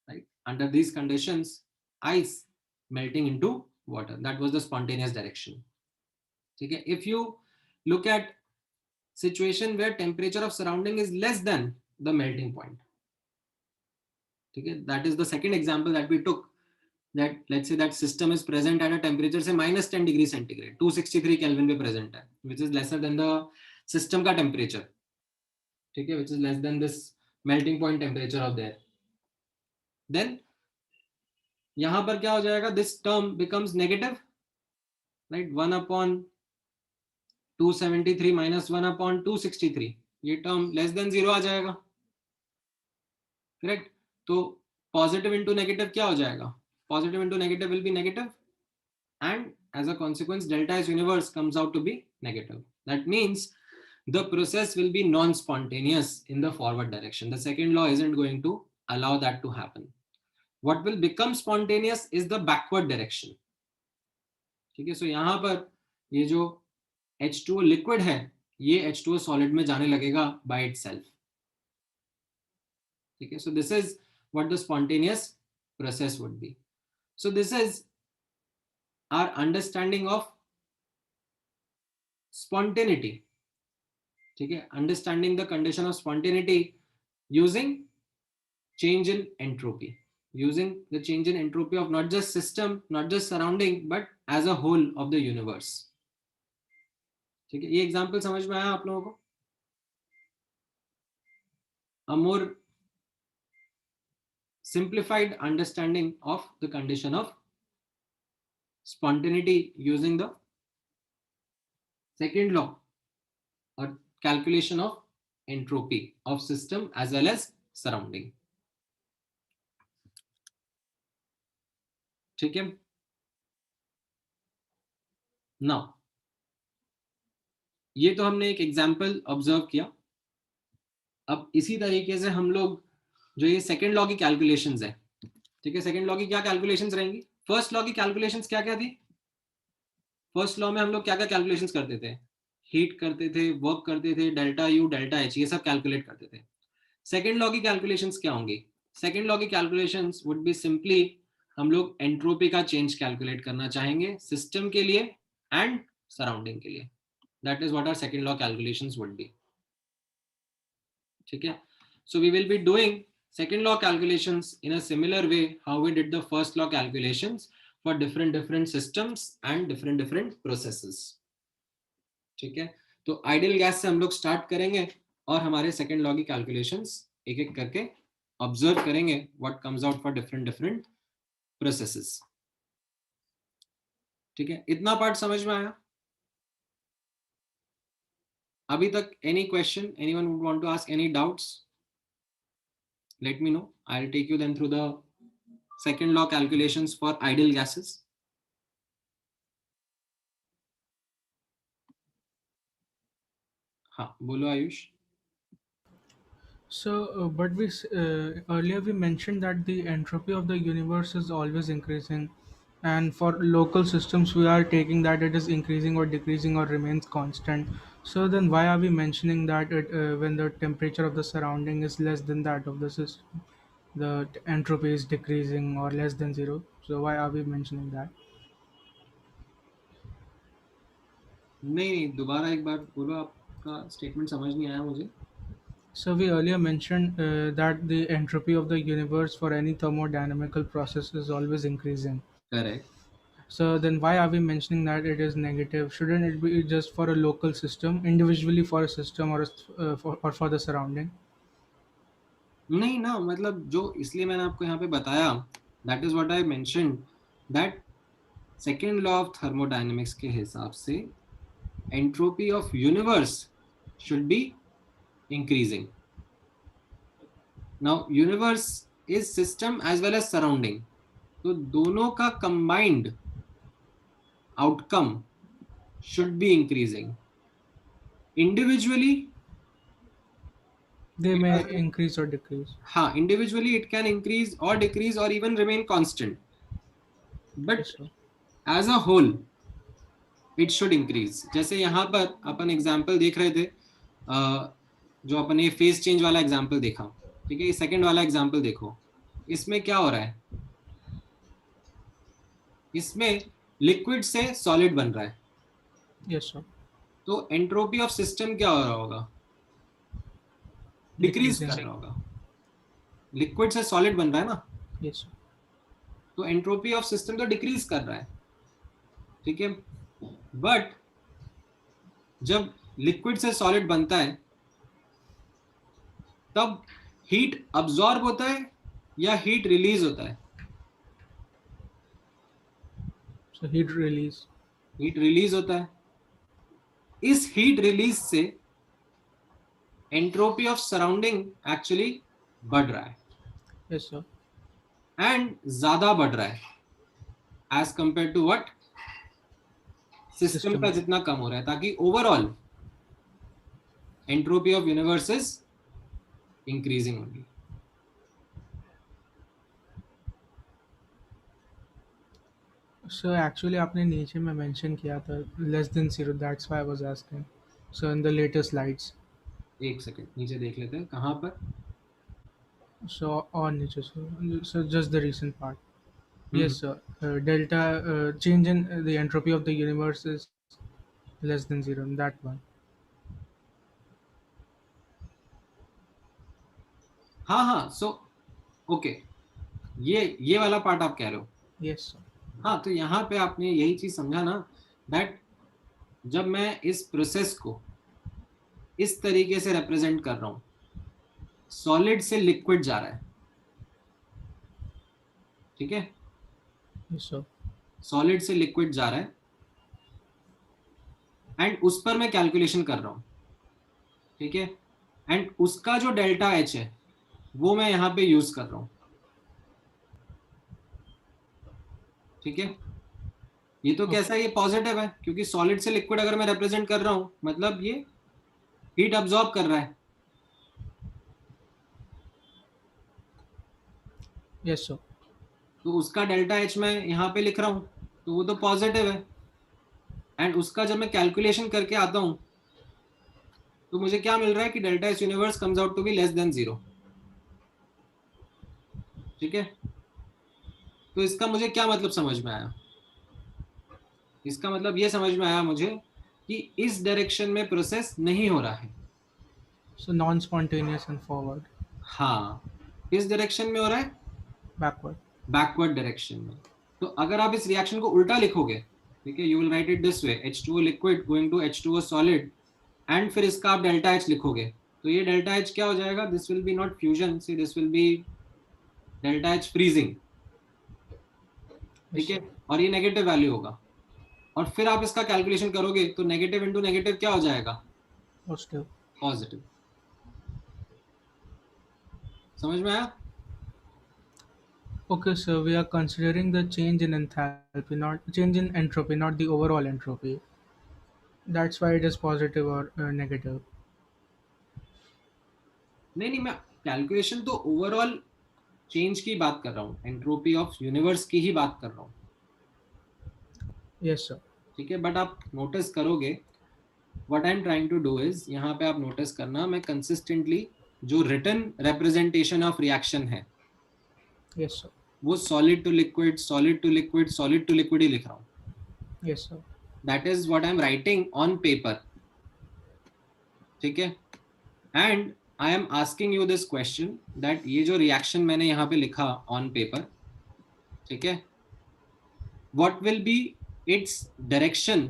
right? Under these conditions, ice melting into water, that was the spontaneous direction. Okay, if you look at situation where temperature of surrounding is less than the melting point, okay, that is the second example that we took, that let's say that system is present at a temperature say minus 10 degrees centigrade, 263 Kelvin पे present है, which is lesser than the system का temperature, ठीक है, which is less than this melting point temperature of there, then यहाँ पर क्या हो जाएगा, this term becomes negative, right, 1/273 minus 1/263, ये टर्म लेस देन 0 आ जाएगा, करेक्ट, तो पॉजिटिव इंटू नेगेटिव क्या हो जाएगा, positive into negative will be negative, and as a consequence delta S universe comes out to be negative, that means the process will be non-spontaneous in the forward direction. The second law isn't going to allow that to happen. What will become spontaneous is the backward direction, ठीक है, सो यहाँ पर ये जो H2O liquid है ये H2O solid में जाने लगेगा by itself, ठीक है, so this is what the spontaneous process would be. So this is our understanding of spontaneity, ठीक है, understanding the condition of spontaneity using change in entropy, using the change in entropy of not just system, not just surrounding, but as a whole of the universe, ठीक है, ये example समझ में आया आप लोगों को, a more simplified understanding of the condition of spontaneity using the second law or calculation of entropy of system as well as surrounding, ठीक है। नाउ ये तो हमने एक एग्जाम्पल ऑब्जर्व किया, अब इसी तरीके से हम लोग जो ये सेकेंड लॉ की कैलकुलेशंस है, ठीक है, सेकेंड लॉ की क्या कैलकुलेशंस रहेंगी, फर्स्ट लॉ की कैलकुलेशंस क्या क्या थी, फर्स्ट लॉ में हम लोग क्या क्या कैलकुलेशंस करते थे, हीट करते थे, वर्क करते थे, डेल्टा यू डेल्टा एच, ये सब कैलकुलेट करते थे। सेकेंड लॉ की कैलकुलेशंस क्या होंगी, सेकेंड लॉ की कैलकुलेशंस वुड बी सिंपली हम लोग एंट्रोपी का चेंज कैलकुलेट करना चाहेंगे सिस्टम के लिए एंड सराउंडिंग के लिए. That is what our second law calculations would be. ठीक है. So we will be doing second law calculations in a similar way how we did the first law calculations for different systems and different processes. ठीक है. तो ideal gas से हम लोग start करेंगे और हमारे सेकेंड लॉ की कैलकुलेशंस एक एक करके ऑब्जर्व करेंगे what comes out for different processes. ठीक है. इतना पार्ट समझ में आया अभी तक? Any question, anyone would want to ask any doubts? Let me know. I'll take you then through the second law calculations for ideal gases. हाँ बोलो Ayush. So, but earlier we mentioned that the entropy of the universe is always increasing, and for local systems we are taking that it is increasing or decreasing or remains constant. So then, why are we mentioning that when the temperature of the surrounding is less than that of the system, the entropy is decreasing or less than zero? So why are we mentioning that? नहीं, दोबारा एक बार बोलो, आपका statement समझ नहीं आया मुझे. So we earlier mentioned that the entropy of the universe for any thermodynamical process is always increasing. Correct. So then why are we mentioning that it is negative? Shouldn't it be just for a local system, individually for a system or for the surrounding? नहीं ना, मतलब जो इसलिए मैंने आपको यहाँ पे बताया, that is what I mentioned, that second law of thermodynamics के हिसाब से entropy of universe should be increasing. Now universe is system as well as surrounding, तो दोनों का combined outcome should be increasing. Individually They may increase or decrease. हाँ, individually it can increase or decrease or even remain constant, but Yes, sir. as a whole it should increase. जैसे यहाँ पर अपन example देख रहे थे, जो अपन ये phase change वाला एग्जाम्पल देखा. ठीक है. ये सेकंड वाला एग्जाम्पल देखो, इसमें क्या हो रहा है, इसमें लिक्विड से सॉलिड बन रहा है. Yes, sir. तो एंट्रोपी ऑफ सिस्टम क्या हो रहा होगा, डिक्रीज कर रहा होगा. लिक्विड से सॉलिड बन रहा है ना, Yes, sir. तो एंट्रोपी ऑफ सिस्टम तो डिक्रीज कर रहा है. ठीक है. बट जब लिक्विड से सॉलिड बनता है तब हीट अब्सॉर्ब होता है या हीट रिलीज होता है? So heat release. Heat release होता है. इस हीट रिलीज से एंट्रोपी ऑफ सराउंडिंग एक्चुअली बढ़ रहा है, Yes, sir. एंड ज्यादा बढ़ रहा है as compare to what system का जितना कम हो रहा है, ताकि overall entropy of universe is increasing only. So actually आपने नीचे में mention किया था less than zero. That's why I was asking. So in the later slides. एक सेकंड नीचे देख लेते हैं कहाँ पर. So on नीचे so just the recent part. Yes, sir. Delta change in the entropy of the universe is less than zero. In that one. हाँ हाँ. सो ओके, ये वाला पार्ट आप कह रहे हो. Yes, sir. हाँ, तो यहाँ पे आपने यही चीज समझा ना, दैट जब मैं इस प्रोसेस को इस तरीके से रिप्रेजेंट कर रहा हूं, सॉलिड से लिक्विड जा रहा है. ठीक है. Yes, sir. सॉलिड से लिक्विड जा रहा है एंड उस पर मैं कैलकुलेशन कर रहा हूं. ठीक है. एंड उसका जो डेल्टा एच है वो मैं यहाँ पे यूज कर रहा हूं. ठीक है. ये तो कैसा है, ये पॉजिटिव है, क्योंकि सॉलिड से लिक्विड अगर मैं रिप्रेजेंट कर रहा हूं मतलब ये हीट अब्सॉर्ब कर रहा है. Yes, sir. तो उसका डेल्टा एच मैं यहाँ पे लिख रहा हूँ, तो वो तो पॉजिटिव है. एंड उसका जब मैं कैलकुलेशन करके आता हूँ तो मुझे क्या मिल रहा है कि delta H universe comes out to be less than 0. ठीक है. तो इसका मुझे क्या मतलब समझ में आया? इसका मतलब ये समझ में आया मुझे कि इस डायरेक्शन में प्रोसेस नहीं हो रहा है। So non-spontaneous and forward, हाँ, किस डायरेक्शन में हो रहा है? backward. बैकवर्ड डायरेक्शन में। तो अगर आप इस रिएक्शन को उल्टा लिखोगे, ठीक है, you will write it this way, H2O liquid going to H2O solid, and फिर इसका आप डेल्टा H लिखोगे, तो ये डेल्टा H क्या हो जाएगा? This will be not fusion, see this will be delta H freezing, ठीक है, और ये नेगेटिव वैल्यू होगा। और फिर आप इसका कैलकुलेशन करोगे तो नेगेटिव इंटू नेगेटिव क्या हो जाएगा? Positive. पॉजिटिव। समझ में आया? Okay, so we are considering the change in enthalpy, not change in entropy, not the overall entropy. That's why it is positive or negative. नहीं नहीं, मैं कैलकुलेशन तो ओवरऑल चेंज की बात कर रहा हूँ, एंट्रोपी ऑफ यूनिवर्स की ही बात कर रहा हूँ, Yes, sir. ठीक है। बट आप नोटिस करोगे, what I am trying to do is, यहाँ पे आप नोटिस करना, मैं कंसिस्टेंटली जो रिटन रिप्रेजेंटेशन ऑफ रिएक्शन है Yes, sir. वो solid to liquid, solid to liquid, solid to liquid ही लिख रहा हूँ। Yes, sir. That is what I am writing on paper, ठीक है। And I am asking you this question that ये जो रिएक्शन मैंने यहाँ पे लिखा ऑन पेपर, ठीक है, what will be its direction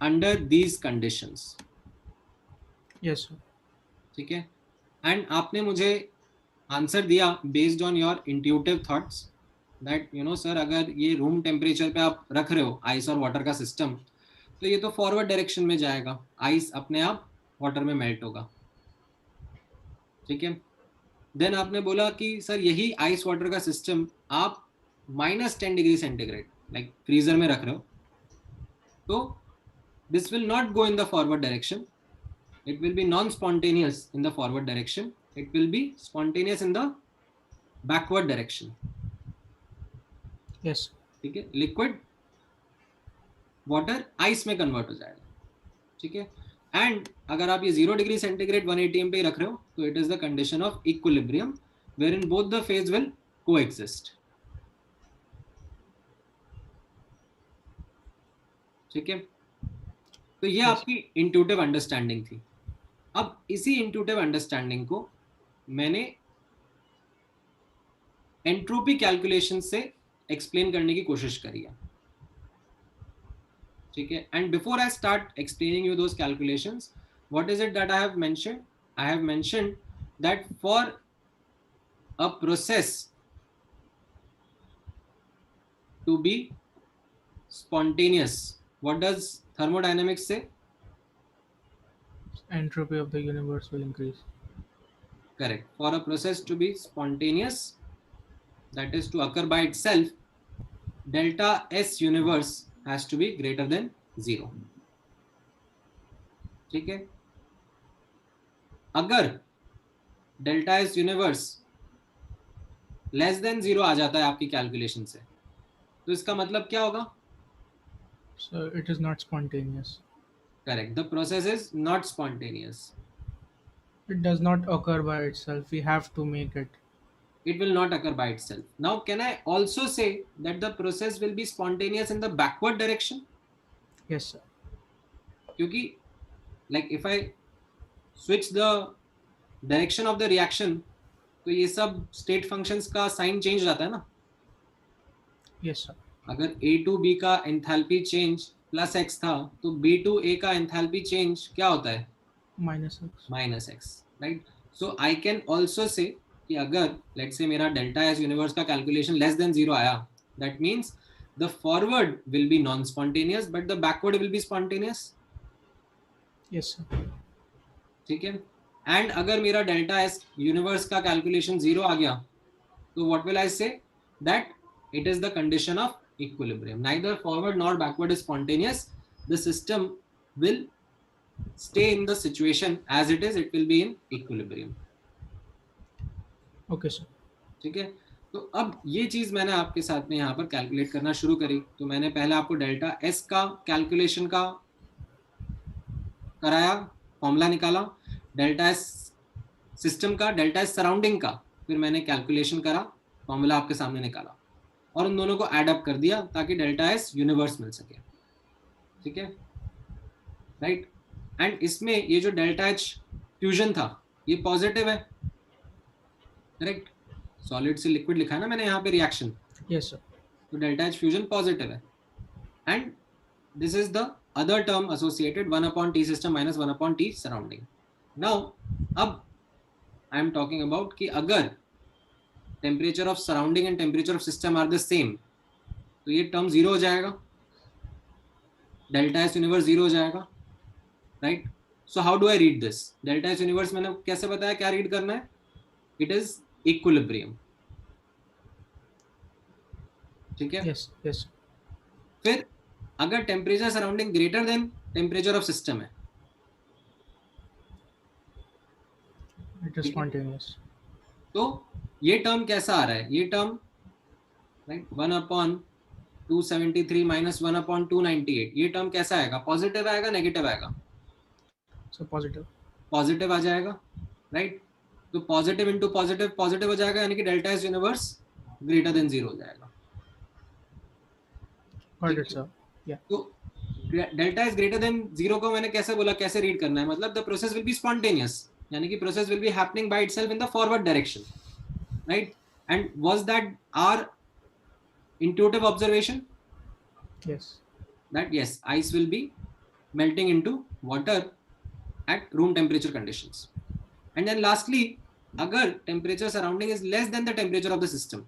under these conditions, Yes, sir. ठीक है। एंड आपने मुझे आंसर दिया based on your intuitive thoughts that you know sir, अगर ये रूम टेम्परेचर पे आप रख रहे हो आइस और वाटर का सिस्टम, तो ये तो फॉरवर्ड डायरेक्शन में जाएगा, आइस अपने आप वाटर में मेल्ट होगा, ठीक है। देन आपने बोला कि सर यही आइस वाटर का सिस्टम आप -10 डिग्री सेंटीग्रेड लाइक फ्रीजर में रख रहे हो, तो this will not go in the forward direction, it will be non-spontaneous in the forward direction, it will be spontaneous in the backward direction, Yes. ठीक है। Liquid water ice में convert हो जाएगा, ठीक है। एंड अगर आप ये 0 डिग्री सेंटीग्रेड 180 पे रख रहे हो, तो it is the condition of equilibrium wherein both the phase will coexist, ठीक है। तो ये आपकी इंट्यूटिव अंडरस्टैंडिंग थी। अब इसी इंट्यूटिव अंडरस्टैंडिंग को मैंने एंट्रोपी कैलकुलेशन से एक्सप्लेन करने की कोशिश करी है, ठीक है। And before I start explaining you those calculations, what is it that I have mentioned? I have mentioned that for a process to be spontaneous, what does thermodynamics say? Entropy of the universe will increase. Correct. For a process to be spontaneous, that is to occur by itself, delta S universe has to be greater than 0, ठीक है। अगर delta S universe less than 0 आ जाता है आपकी calculation से, तो इसका मतलब क्या होगा? So it is not spontaneous. Correct. The process is not spontaneous. It does not occur by itself. We have to make it. It will not occur by itself. Now, can I also say that the process will be spontaneous in the backward direction? Yes, sir. क्योंकि like if I switch the direction of the reaction, तो ये सब state functions का sign change जाता है ना। Yes, sir. अगर A to B का enthalpy change प्लस x था, तो B to A का enthalpy change क्या होता है? -x. Minus x, right. So I can also say कि अगर लेट से मेरा डेल्टा एस यूनिवर्स का कैलकुलेशन लेस देन 0 आया, that means the forward will be non spontaneous but the backward will be spontaneous, Yes, sir. ठीक है। And अगर मेरा डेल्टा एस यूनिवर्स का कैलकुलेशन 0 आ गया, तो व्हाट विल आई से? That it is the condition of equilibrium, neither forward nor backward is spontaneous, the system will stay in the situation as it is, it will be in equilibrium, Okay, sir. ठीक है। तो अब ये चीज मैंने आपके साथ में यहाँ पर कैलकुलेट करना शुरू करी, तो मैंने पहले आपको डेल्टा एस का कैलकुलेशन का कराया, फॉर्मूला निकाला, डेल्टा एस सिस्टम का, डेल्टा एस सराउंडिंग का, फिर मैंने कैलकुलेशन करा, फॉर्मूला आपके सामने निकाला, और उन दोनों को एड अप कर दिया ताकि डेल्टा एस यूनिवर्स मिल सके, ठीक है, राइट। एंड इसमें ये जो डेल्टा एच फ्यूजन था ये पॉजिटिव है, करेक्ट, सॉलिड से लिक्विड लिखा है ना मैंने यहाँ पे रिएक्शन, Yes, sir. तो डेल्टा एच फ्यूजन पॉजिटिव है। And this is the other term associated 1/t system minus 1/t surrounding. Now अब आई एम टॉकिंग अबाउट कि अगर temperature of surrounding and temperature of system are the same तो ये term zero हो जाएगा, delta S universe zero हो जाएगा, right. So how do I read this? Delta S universe मैंने कैसे बताया क्या रीड करना है? इट इज इक्विलिब्रियम, ठीक है। Yes, yes, sir. फिर अगर temperature surrounding greater than temperature of system है It is ठीक है, spontaneous. तो ये टर्म कैसा आ रहा है? ये टर्म राइट 1/273 माइनस 1/298, ये टर्म कैसा आएगा? पॉजिटिव आएगा, नेगेटिव आएगा? So positive. पॉजिटिव आ जाएगा, राइट। तो पॉजिटिव इंटू पॉजिटिव पॉजिटिव हो जाएगा, यानी कि delta S universe greater than zero हो जाएगा, Got ठीक it, है। sir. Yeah. तो delta is greater than zero को मैंने कैसे बोला, कैसे रीड करना है? मतलब the process will be spontaneous, यानी कि process will be happening by itself in the forward direction, right. And was that our intuitive observation Yes. that yes, ice will be melting into water at room temperature conditions? And then lastly, agar temperature surrounding is less than the temperature of the system,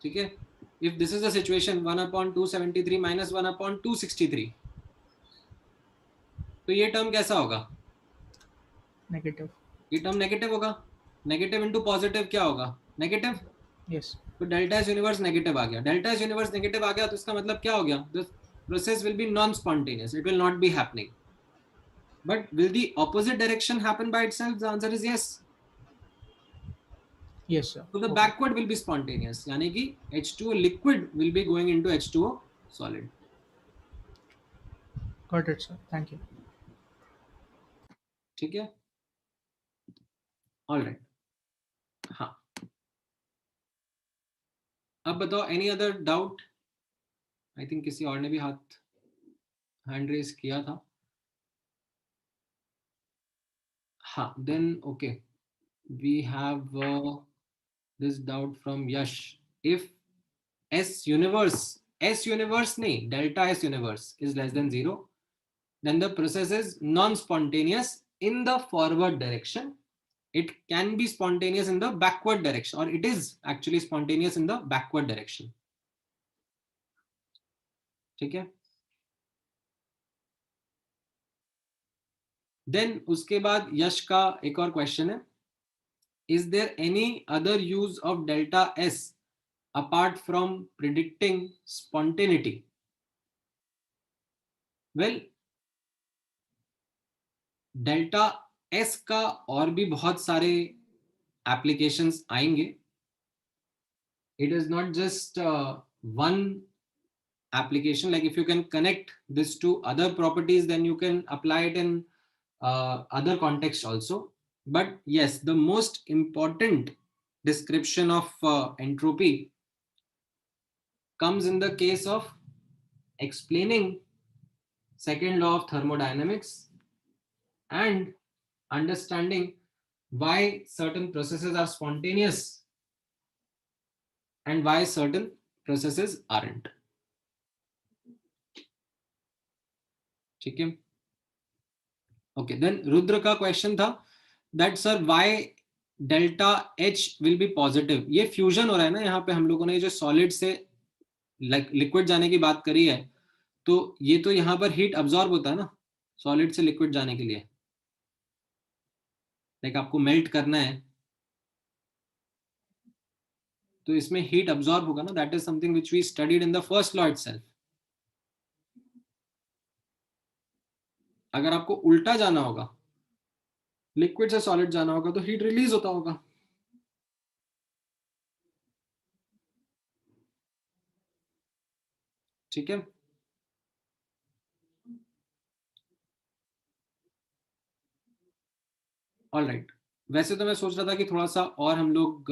ठीक है, if this is the situation 1/273 minus 1/263, तो ये term कैसा होगा? Negative. ये term negative होगा, negative into positive क्या होगा? नेगेटिव। Yes. तो डेल्टा एस यूनिवर्स नेगेटिव आ गया, डेल्टा एस यूनिवर्स नेगेटिव आ गया तो इसका मतलब क्या हो गया? The process will B non spontaneous, it will not be happening. But will the opposite direction happen by itself? The answer is yes. Yes, sir. So the Okay. backward will be spontaneous, यानी कि H2O liquid will be going into H2O solid, Got it, sir. Thank you. ठीक है, alright. हाँ, अब बताओ any other doubt? I think किसी और ने भी हैंड रेज किया था। हाँ, then okay, we have this doubt from Yash. If S universe नहीं, delta S universe is less than zero, then the process is non-spontaneous in the forward direction. It can be spontaneous in the backward direction, or it is actually spontaneous in the backward direction, ठीक है। Then उसके बाद यश का एक और question है, is there any other use of delta S apart from predicting spontaneity? Well, delta S का और भी बहुत सारे एप्लीकेशंस आएंगे। It is not just one application, like if you can connect this to other properties then you can apply it in other contexts also. But yes, the most important description of entropy comes in the case of explaining second law of thermodynamics and understanding why certain processes are spontaneous and why certain processes aren't, ठीक है। Okay, then Rudra का question था that sir why delta H will be positive? ये fusion हो रहा है ना यहाँ पे, हम लोगों ने जो सॉलिड से लिक्विड जाने की बात करी है, तो ये तो यहाँ पर हीट अब्सॉर्ब होता है ना सॉलिड से लिक्विड जाने के लिए, लाइक आपको मेल्ट करना है तो इसमें हीट अब्सॉर्ब होगा ना, that is something which we studied in the first law itself. अगर आपको उल्टा जाना होगा, लिक्विड से सॉलिड जाना होगा, तो हीट रिलीज होता होगा, ठीक है। ऑलराइट, वैसे तो मैं सोच रहा था कि थोड़ा सा और हम लोग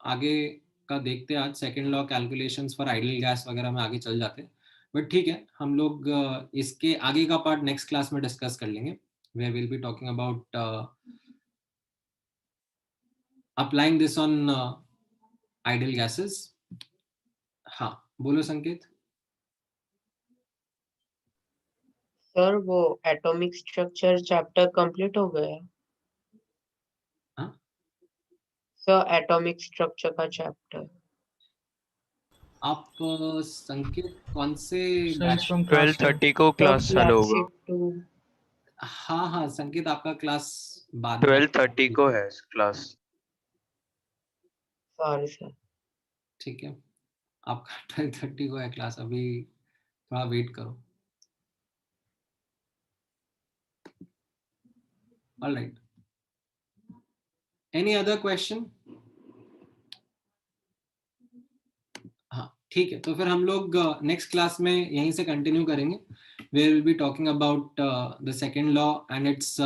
आगे का देखते आज, second law calculations for ideal gas वगैरह में आगे चल जाते, बट ठीक है, हम लोग इसके आगे का पार्ट नेक्स्ट क्लास में डिस्कस कर लेंगे, where will be talking about applying this on ideal gases. हाँ बोलो संकेत. सर वो एटॉमिक स्ट्रक्चर चैप्टर कंप्लीट हो गया. हाँ सर एटॉमिक स्ट्रक्चर का चैप्टर. आप संकेत कौन से Sir, batch? it's from class 10. 12:30 को क्लास चालू होगा. फ्लैगशिप 2. हाँ हाँ संकेत, आपका क्लास बाद में. 12:30 को है क्लास. Sorry sir. ठीक है, आपका 12:30 को है क्लास, अभी थोड़ा वेट करो. All right, any other question? हाँ ठीक है, तो फिर हम लोग नेक्स्ट क्लास में यहीं से कंटिन्यू करेंगे, where will be talking about the second law and its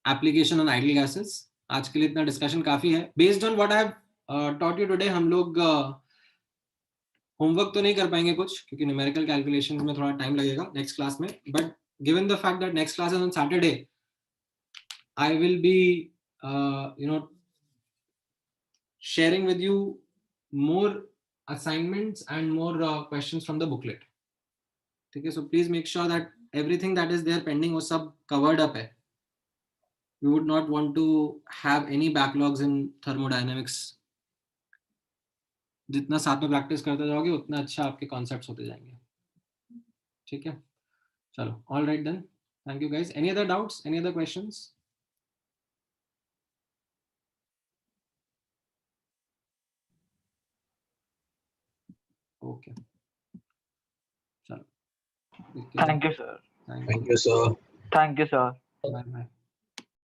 application on ideal gases. आज के लिए इतना डिस्कशन काफी है. Based on what I have taught you today, हम लोग होमवर्क तो नहीं कर पाएंगे कुछ, क्योंकि न्यूमेरिकल कैलकुलेशन में थोड़ा टाइम लगेगा नेक्स्ट क्लास में, but given the fact that next class is on Saturday, I will be sharing with you more assignments and more questions from the booklet. ठीक है, so please make sure that everything that is there pending वो सब covered up है. We would not want to have any backlogs in thermodynamics. जितना साथ में practice करते जाओगे उतना अच्छा आपके कॉन्सेप्ट्स होते जाएंगे. ठीक है, चलो, all right then. Thank you guys. Any other doubts? Any other questions? Okay. चलो. Thank you, sir. Thank you. you, sir. Thank you, sir. Bye bye.